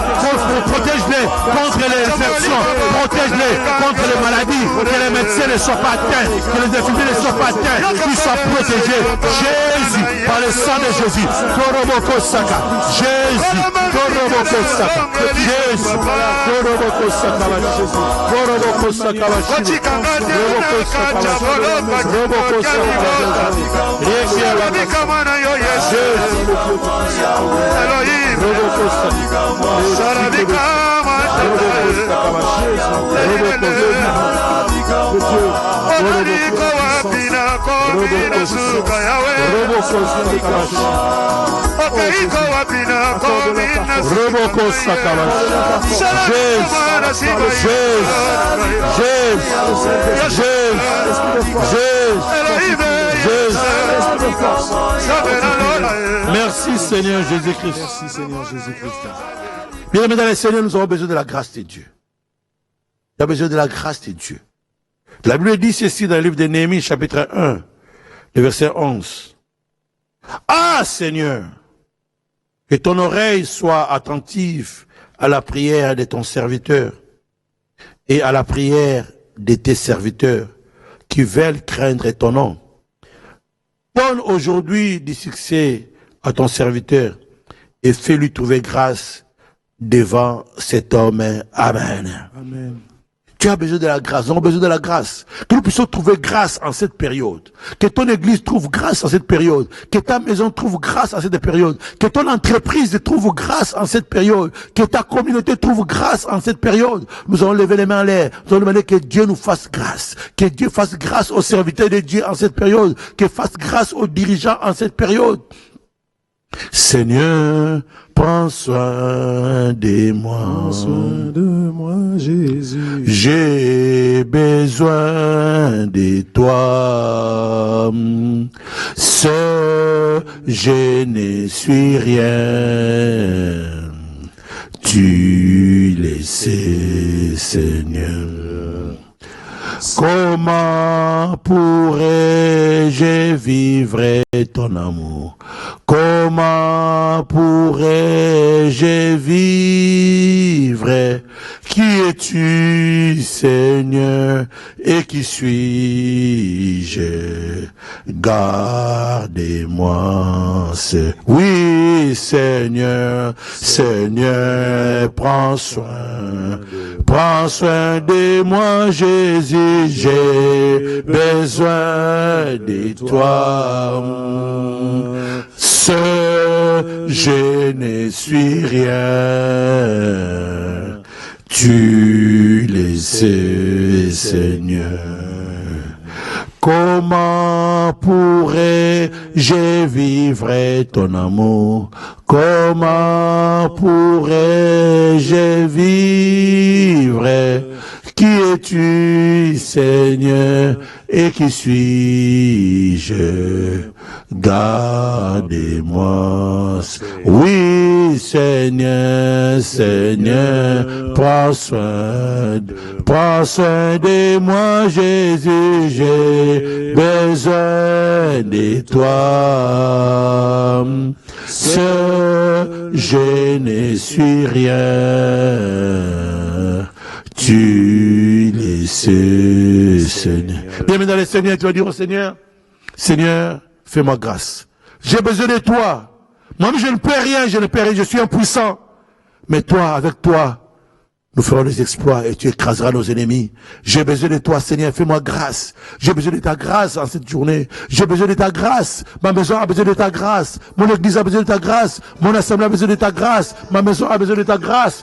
[SPEAKER 1] protège-les contre les infections, protège-les contre les maladies, que les médecins ne soient pas atteints, que les infirmiers ne soient pas atteints, qu'ils soient protégés. Jésus, par le sang de Jésus, Koroboko Saka, Jésus, Koroboko Saka, Jésus, Koroboko Saka, Koroboko Saka, Koroboko Saka, Koroboko Saka,
[SPEAKER 3] Kamana yo Yesu Elohim Sarabika
[SPEAKER 1] Merci Seigneur Jésus-Christ.
[SPEAKER 2] Merci Seigneur Jésus-Christ.
[SPEAKER 1] Bien aimés dans le Seigneur, nous avons besoin de la grâce de Dieu. Nous avons besoin de la grâce de Dieu. La Bible dit ceci dans le livre de Néhémie, chapitre 1, le verset 11. Ah Seigneur, que ton oreille soit attentive à la prière de ton serviteur et à la prière de tes serviteurs qui veulent craindre ton nom. Donne aujourd'hui du succès à ton serviteur et fais-lui trouver grâce devant cet homme. Amen.
[SPEAKER 2] Amen.
[SPEAKER 1] Tu as besoin de la grâce, nous avons besoin de la grâce. Que nous puissions trouver grâce en cette période. Que ton église trouve grâce en cette période. Que ta maison trouve grâce en cette période. Que ton entreprise trouve grâce en cette période. Que ta communauté trouve grâce en cette période. Nous allons lever les mains en l'air. Nous allons demander que Dieu nous fasse grâce. Que Dieu fasse grâce aux serviteurs de Dieu en cette période. Que fasse grâce aux dirigeants en cette période. Seigneur, prends soin de moi.
[SPEAKER 2] Prends soin de moi, Jésus.
[SPEAKER 1] J'ai besoin de toi. Seul, je ne suis rien. Tu le sais, Seigneur. Comment pourrais-je vivre ton amour? Comment pourrais-je vivre? Qui es-tu, Seigneur, et qui suis-je? Gardez-moi, oui, Seigneur, Seigneur, prends soin de moi, Jésus, j'ai besoin de toi. Seul, je ne suis rien. Tu le sais, Seigneur. Comment pourrais-je vivre ton amour? Comment pourrais-je vivre? Qui es-tu, Seigneur, et qui suis-je? Gardez-moi. Oui, Seigneur, Seigneur, prends soin de moi, Jésus, j'ai besoin de toi. Seul, je ne suis rien. Tu le sais, Seigneur. Bienvenue dans le Seigneur, tu vas dire au Seigneur, Seigneur, fais-moi grâce. J'ai besoin de toi. Moi-même, je ne peux rien, je suis impuissant. Mais toi, avec toi, nous ferons des exploits et tu écraseras nos ennemis. J'ai besoin de toi, Seigneur, fais-moi grâce. J'ai besoin de ta grâce en cette journée. J'ai besoin de ta grâce. Ma maison a besoin de ta grâce. Mon église a besoin de ta grâce. Mon assemblée a besoin de ta grâce. Ma maison a besoin de ta grâce.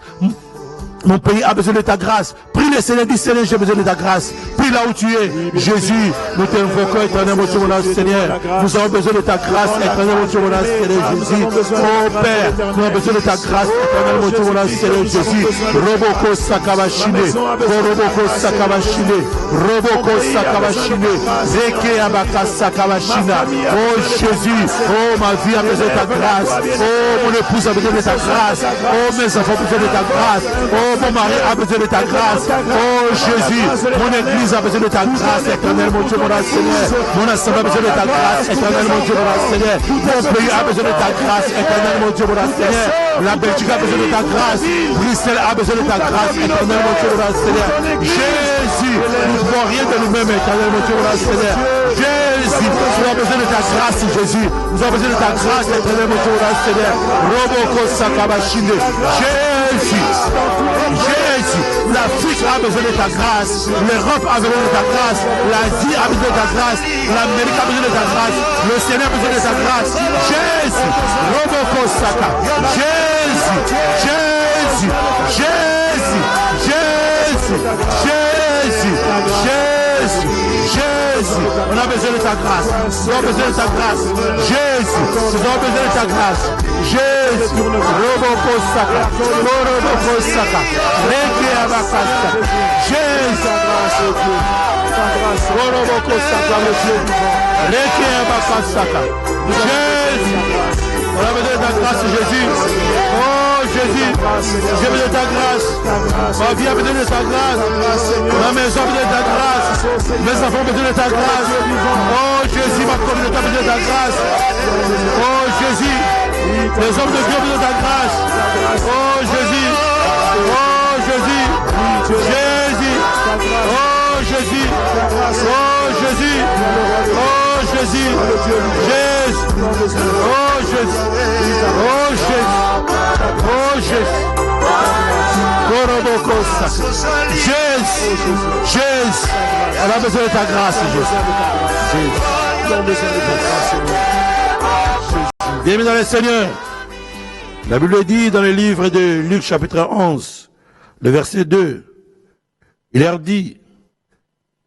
[SPEAKER 1] Mon pays a besoin de ta grâce. Prie le Seigneur, dis Seigneur, j'ai besoin de ta grâce. Prie là où tu es. Jésus, nous t'invoquons, éternel mon Dieu, mon âge, Seigneur. Nous avons besoin de ta grâce, éternel mon Dieu, mon âge, Seigneur Jésus. Oh Père, nous avons besoin de ta grâce, éternel mon Dieu, mon âge, Seigneur Jésus. Roboko Sakabashine, Roboko Sakabashine, Roboko Sakabashine, Zeke Abaka Sakabashina. Oh Jésus, oh ma vie a besoin de ta grâce. Oh mon épouse a besoin de ta grâce. Oh mes enfants ont besoin de ta grâce. Oh mon mari a besoin de ta grâce. Oh Jésus, mon église a besoin de ta grâce, éternel mon Dieu, mon Seigneur. Mon assemblée a besoin de ta grâce, éternel mon Dieu, mon Seigneur. Mon pays a besoin de ta grâce, éternel mon Dieu, mon Seigneur. La Belgique a besoin de ta grâce. Bruxelles a besoin de ta grâce, éternel mon Dieu, mon Seigneur. Jésus, nous ne pouvons rien de nous-mêmes, éternel mon Dieu, mon Seigneur. Jésus, nous avons besoin de ta grâce, Jésus. Nous avons besoin de ta grâce, éternel mon Dieu, mon Seigneur. Roboko Sakabashinde. Jésus, l'Afrique a besoin de ta grâce, l'Europe a besoin de ta grâce, l'Asie a besoin de ta grâce, l'Amérique a besoin de ta grâce, l'Océan a besoin de ta grâce. Jésus, Roboko Saka, Jésus, Jésus, Jésus, Jésus, Jésus, Jésus, Jésus, on a besoin de ta grâce, nous avons besoin de ta grâce, Jésus, nous avons besoin de ta grâce, Jésus, Roboko Saka, Roboko Saka, Reke Abakasa, Jésus, Roboko Saka, Reke Abakasa, Jésus, on a besoin de ta grâce, Jésus. Oh Jésus, j'ai besoin de ta grâce. Ma vie a besoin de ta grâce. Ma maison a besoin de ta grâce. Mes enfants ont besoin de ta grâce. Oh Jésus, ma communauté a besoin de ta grâce. Oh Jésus, les hommes de Dieu ont besoin de ta grâce. Oh Jésus, oh Jésus, Jésus, oh Jésus, oh Jésus, oh Jésus, Jésus, oh Jésus, oh Jésus, oh Jésus, Jésus, Jésus, on a besoin de ta grâce, Jésus. Bienvenue dans le Seigneur. La Bible dit dans le livre de Luc chapitre 11, le verset 2, il leur dit,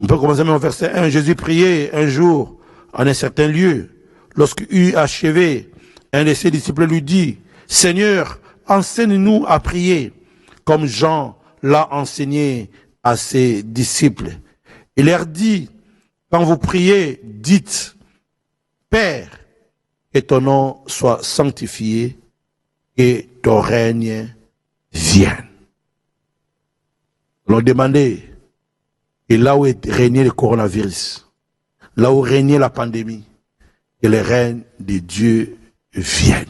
[SPEAKER 1] on peut commencer même au verset 1, Jésus priait un jour en un certain lieu. Lorsqu'il eut achevé, un de ses disciples lui dit, Seigneur, enseigne-nous à prier, comme Jean l'a enseigné à ses disciples. Il leur dit, quand vous priez, dites, Père, que ton nom soit sanctifié, et ton règne vienne. On demandait, et là où est régné le coronavirus, là où régnait la pandémie, que le règne de Dieu vienne.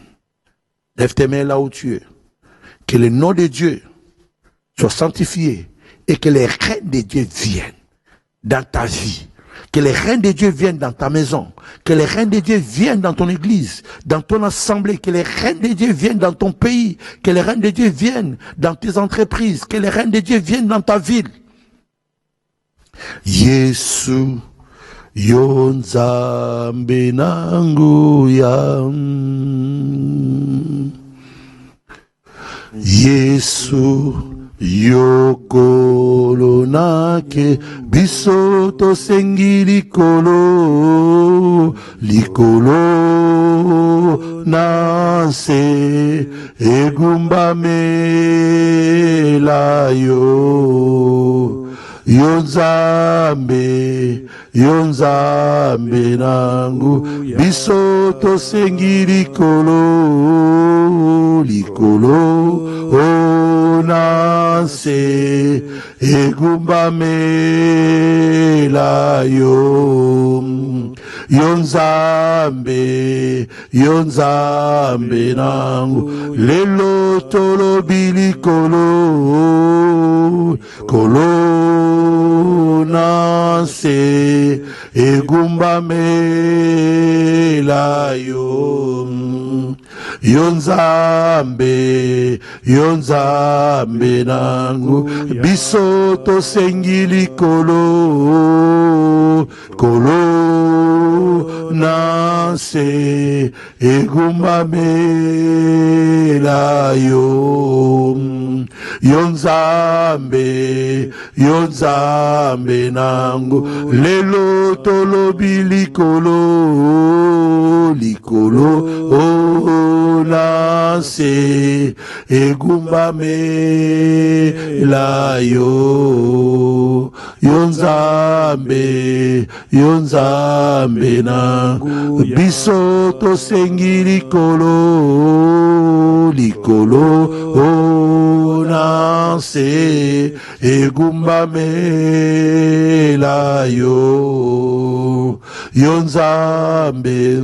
[SPEAKER 1] Lève tes mains là où tu es. Que le nom de Dieu soit sanctifié et que le règne de Dieu vienne dans ta vie. Que le règne de Dieu vienne dans ta maison. Que le règne de Dieu vienne dans ton église, dans ton assemblée. Que le règne de Dieu vienne dans ton pays. Que le règne de Dieu vienne dans tes entreprises. Que le règne de Dieu vienne dans ta ville. Yesu Yonzambe nangu yam Yesu Yokolo nake bisoto sengi likolo nase egumba melayo
[SPEAKER 2] Yonzambe, Yonzambe nangu, biso tosengi likolo, likolo, onanse, egumbamela yo. Yonzambe, Yonzambe nangu, lelo tolobi likolo, kolo nanse, egumbamela yo. Yonzambe, Yonzambe nangu, biso tosengi likolo, kolo nanse, egumbamela yo. Yonzambe, Yonzambe nangu, lelo tolobi likolo, likolo, onanse, egumbamela yo. Yonzambe, Yonzambe nangu, biso tosengi likolo, likolo, onanse, egumbamela yo. Yonzambe,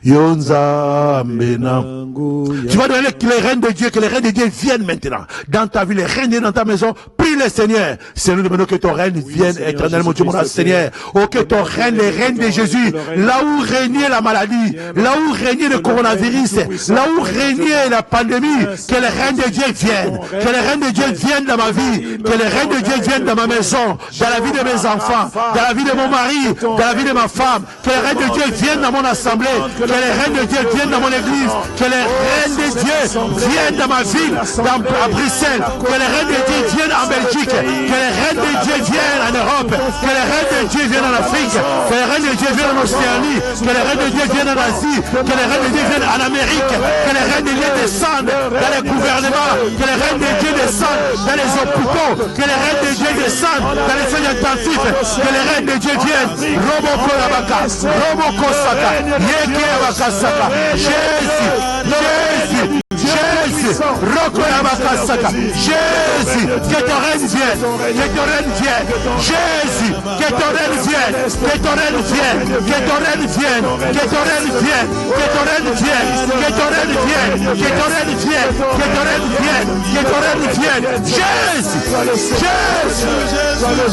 [SPEAKER 2] Yonzambe nangu. Tu vas donner que les reines de Dieu, que les reines de Dieu viennent maintenant dans ta vie, les reines de Dieu dans ta maison. Prie le Seigneur. Seigneur, nous demandons que ton règne vienne éternellement, Dieu mon Seigneur. Oh, que ton règne, les reines de Jésus, là où régnait la maladie, là où régnait le coronavirus, là où régnait la pandémie, que les reines de Dieu viennent. Que les reines de Dieu viennent dans ma vie. Que les reines de Dieu viennent dans ma maison, dans la vie de mes enfants, dans la vie de mon mari, dans la vie de ma femme. Que les reines de Dieu viennent dans mon assemblée. Que les reines de Dieu viennent dans mon église. Que les reines de Dieu viennent dans ma ville, à Bruxelles. Que les reines de Dieu viennent en Belgique. Que les reines de Dieu viennent en Europe. Que les reines de Dieu viennent en Afrique. Que les reines de Dieu viennent en Océanie. Que les reines de Dieu viennent en Asie. Que les reines de Dieu viennent en Amérique. Que les reines de Dieu descendent dans les gouvernements. Que les reines de Dieu descendent dans les hôpitaux. Que les reines de Dieu descendent dans les soins intensifs. Que les reines de Dieu viennent. Roboko Yabaka, Roboko Saka, Yeke Yabaka Saka, Jésus, Jésus, Jésus, Roko Yabaka Saka, Jésus, que ton règne vienne, que ton règne vienne, Jésus, que ton règne vienne, que ton règne vienne, que ton règne vienne, que ton règne vienne, que ton règne vienne, que ton règne vienne, que ton règne vienne, que ton règne vienne, que ton règne vienne, Jésus, Jésus,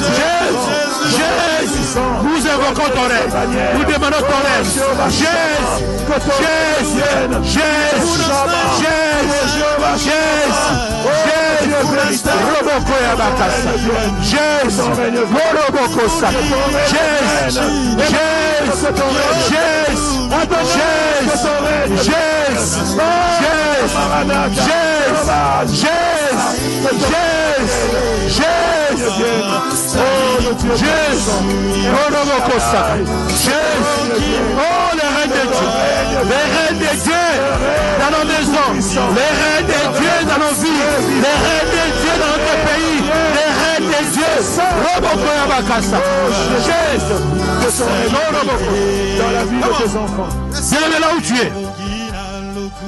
[SPEAKER 2] Jésus, Jésus, nous invoquons ton règne, nous demandons ton règne, Jésus, Jésus, Jésus, Jésus, Jésus, Roboko Yabakasa, Jésus, Roboko Saka, Jésus, Jésus, oh les reines de Dieu, les reines de Dieu dans nos maisons, les reines de Dieu dans nos vies, les reines de Dieu dans notre pays, les reines de Dieu, Roboko Yabakasa, Jésus, dans la vie de tes enfants. Viens là où tu es.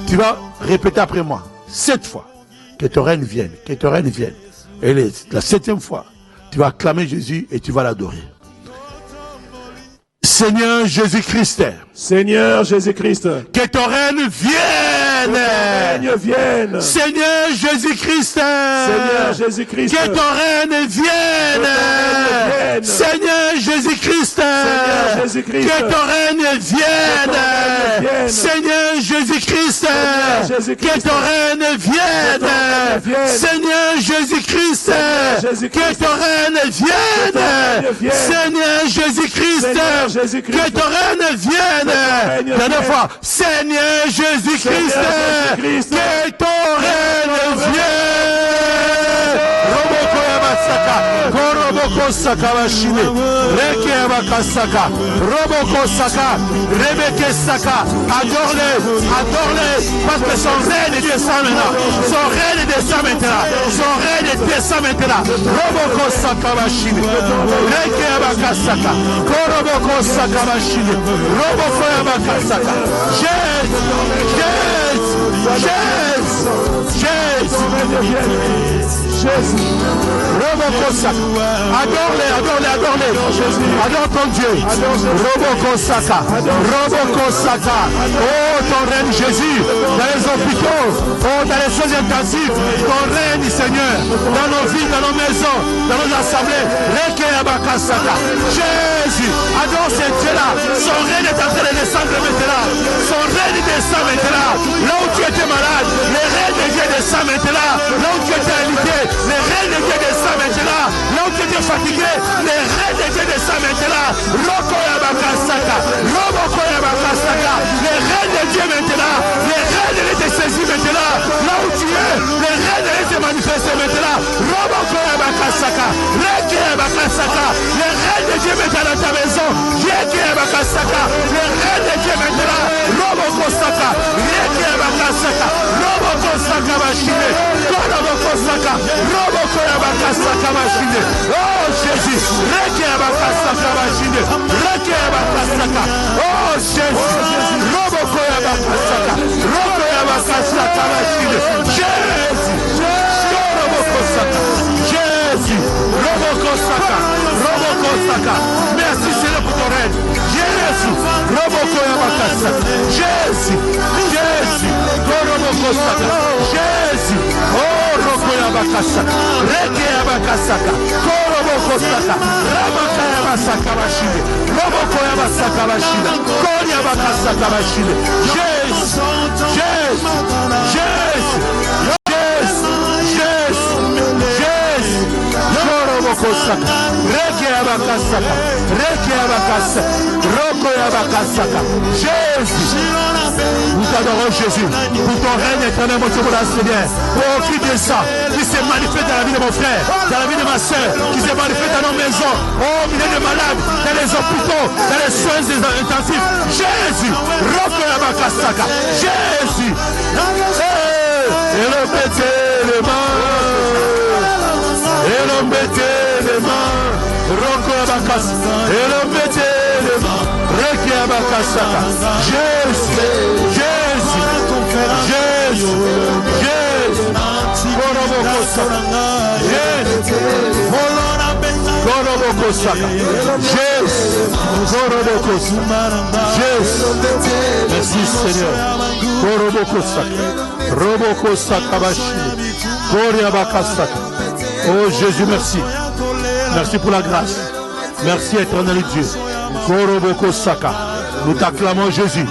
[SPEAKER 2] Tu vas répéter après moi 7 fois. Que ton règne vienne, que ton règne vienne. Et la 7e fois, tu vas acclamer Jésus et tu vas l'adorer. Seigneur Jésus-Christ.
[SPEAKER 3] Seigneur Jésus-Christ.
[SPEAKER 2] Que ton règne vienne. Seigneur Jésus-Christ.
[SPEAKER 3] Seigneur Jésus-Christ.
[SPEAKER 2] Que ton règne vienne. Seigneur Jésus-Christ. Que ton règne vienne. Seigneur Jésus-Christ. Que ton règne vienne. Seigneur Jésus-Christ. Que ton règne vienne. Seigneur Jésus-Christ. Que ton règne vienne. Dernière fois. Seigneur Jésus-Christ. Que ton règne vienne. Roboko Yabasaka, Koroboko Sakawashine, Reke Yabakasaka, Roboko Saka, Rebeke Saka, adore-les, parce que son règne descend maintenant, son règne descend maintenant, son règne descend maintenant. Roboko Sakawashine, Reke Yabakasaka, Koroboko Sakawashine, Roboko Yabakasaka, Jésus, adore-les, adore ton Dieu. Robokosaka, oh ton règne Jésus, dans les hôpitaux, oh dans les choses intensives, ton règne Seigneur, dans nos vies, dans nos maisons, dans nos assemblées, Jésus, adore ce Dieu-là, son règne est en train de descendre maintenant, son règne descend maintenant, là où tu étais malade, le règne de Dieu descend maintenant, là où tu étais alité, le règne de Dieu descend maintenant, là où tu étais fatigué, le règne de Dieu descend maintenant, le règne de Dieu maintenant, le règne de Dieu te saisit maintenant, là où tu es, le règne de Dieu te manifeste maintenant, le règne de Dieu maintenant dans ta maison, le règne de Dieu maintenant, oh Jésus, oh Jésus, merci Seigneur pour ton règne. Jésus, Jésus, oh Rokoyabakasaka, Rekeyabakasaka, Korobokosaka, Ramakayabasaka Bashide, Robokoyabasaka Bashide, Koryabakasaka Bashide, Jésus, nous t'adorons Jésus pour ton règne éternel, mon Dieu, mon Seigneur. Oh, qui descend, qui se manifeste dans la vie de mon frère, dans la vie de ma soeur, qui se manifeste dans nos maisons, oh, milieu de malades, dans les hôpitaux, dans les soins intensifs. Jésus, Rokoyabakasaka, Jésus, et l'on mettait les mains, Rokoyabakasaka, et l'on mettait les mains, Rekiabakasaka, Jésus, merci Seigneur. Oh Jésus, merci. Merci pour la grâce. Merci éternel Dieu. Nous t'acclamons Jésus.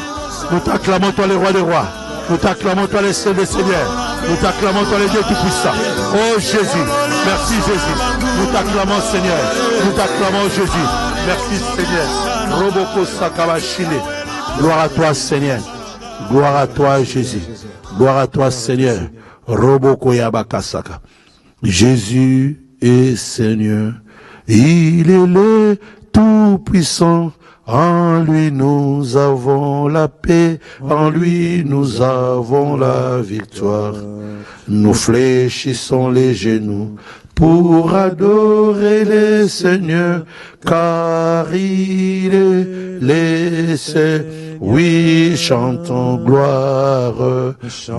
[SPEAKER 2] Nous t'acclamons toi le roi des rois. Nous t'acclamons toi le Seigneur des seigneurs. Nous t'acclamons toi le Dieu tout-puissant. Oh Jésus, merci Jésus. Nous t'acclamons Seigneur. Nous t'acclamons Jésus. Merci Seigneur. Roboko Sakabashile. Gloire à toi Seigneur. Gloire à toi Jésus. Gloire à toi Seigneur. Roboko Yabakasaka. Jésus est Seigneur. Il est le tout-puissant. En lui nous avons la paix, en lui nous avons la victoire. Nous fléchissons les genoux pour adorer le Seigneur, car il est le Seigneur. Oui, chantons gloire,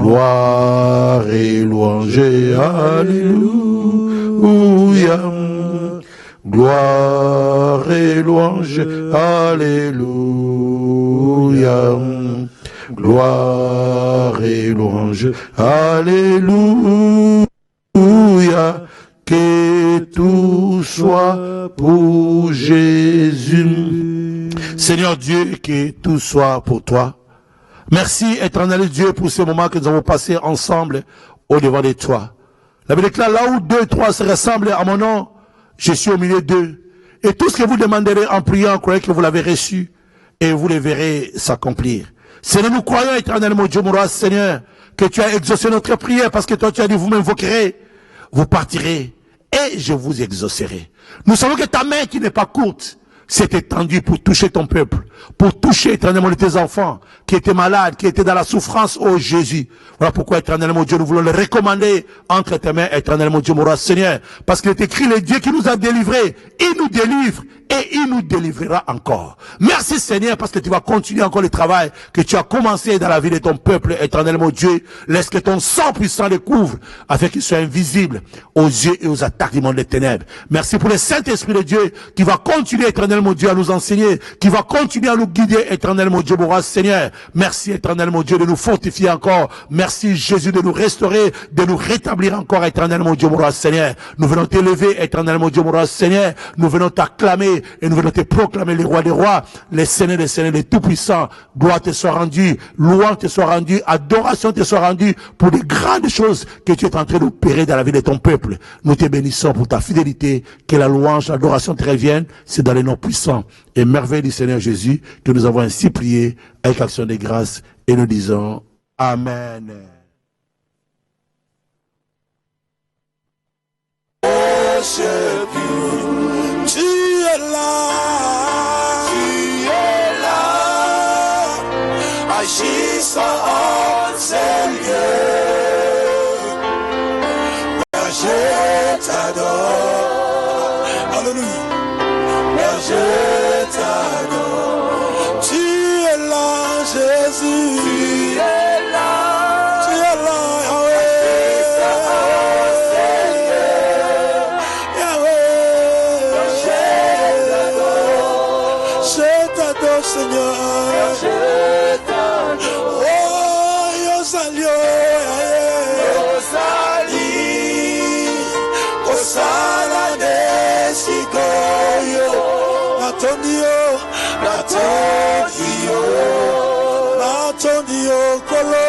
[SPEAKER 2] gloire et louange, alléluia. Gloire et louange, alléluia. Gloire et louange, alléluia. Que tout soit pour Jésus. Seigneur Dieu, que tout soit pour toi. Merci éternel Dieu pour ce moment que nous avons passé ensemble au devant de toi. La Bible déclare là où 2, 3 se rassemblent à mon nom, je suis au milieu d'eux. Et tout ce que vous demanderez en priant, croyez que vous l'avez reçu et vous le verrez s'accomplir. Seigneur, nous croyons éternellement, Dieu, mon roi, Seigneur, que tu as exaucé notre prière parce que toi, tu as dit, vous m'invoquerez.
[SPEAKER 1] vous partirez et je vous exaucerai. Nous savons que ta main qui n'est pas courte s'est étendue pour toucher ton peuple, pour toucher éternellement tes enfants qui étaient malades, qui étaient dans la souffrance, ô Jésus. Voilà pourquoi, éternellement Dieu, nous voulons le recommander entre tes mains, éternellement Dieu, mon roi Seigneur. Parce qu'il est écrit, le Dieu qui nous a délivrés, il nous délivre et il nous délivrera encore. Merci Seigneur, parce que tu vas continuer encore le travail que tu as commencé dans la vie de ton peuple, éternellement Dieu. Laisse que ton sang puissant le couvre, afin qu'il soit invisible aux yeux et aux attaques du monde des ténèbres. Merci pour le Saint-Esprit de Dieu, qui va continuer, éternellement Dieu, à nous enseigner, qui va continuer à nous guider, éternellement Dieu, mon roi Seigneur. Merci, éternellement Dieu, de nous fortifier encore. Merci, Jésus, de nous restaurer, de nous rétablir encore, éternellement Dieu, mon roi Seigneur. Nous venons t'élever, éternellement Dieu, mon roi Seigneur. Nous venons t'acclamer et nous venons te proclamer les rois des rois, les seigneurs des seigneurs, les tout-puissants. Gloire te soit rendue, louange te soit rendue, adoration te soit rendue pour les grandes choses que tu es en train d'opérer dans la vie de ton peuple. Nous te bénissons pour ta fidélité, que la louange, l'adoration te revienne. C'est dans les noms puissants et merveilleux du Seigneur Jésus que nous avons ainsi prié avec action de grâce et nous disons Amen.
[SPEAKER 2] Tu es là, agissant en ces lieux. Je t'adore, alléluia. Je t'adore. Tu es là, Jésus. Tu es là, Seigneur, je t'adore. Oh, Yosalio, Osala Nesikoyo, Natonio, Kolo,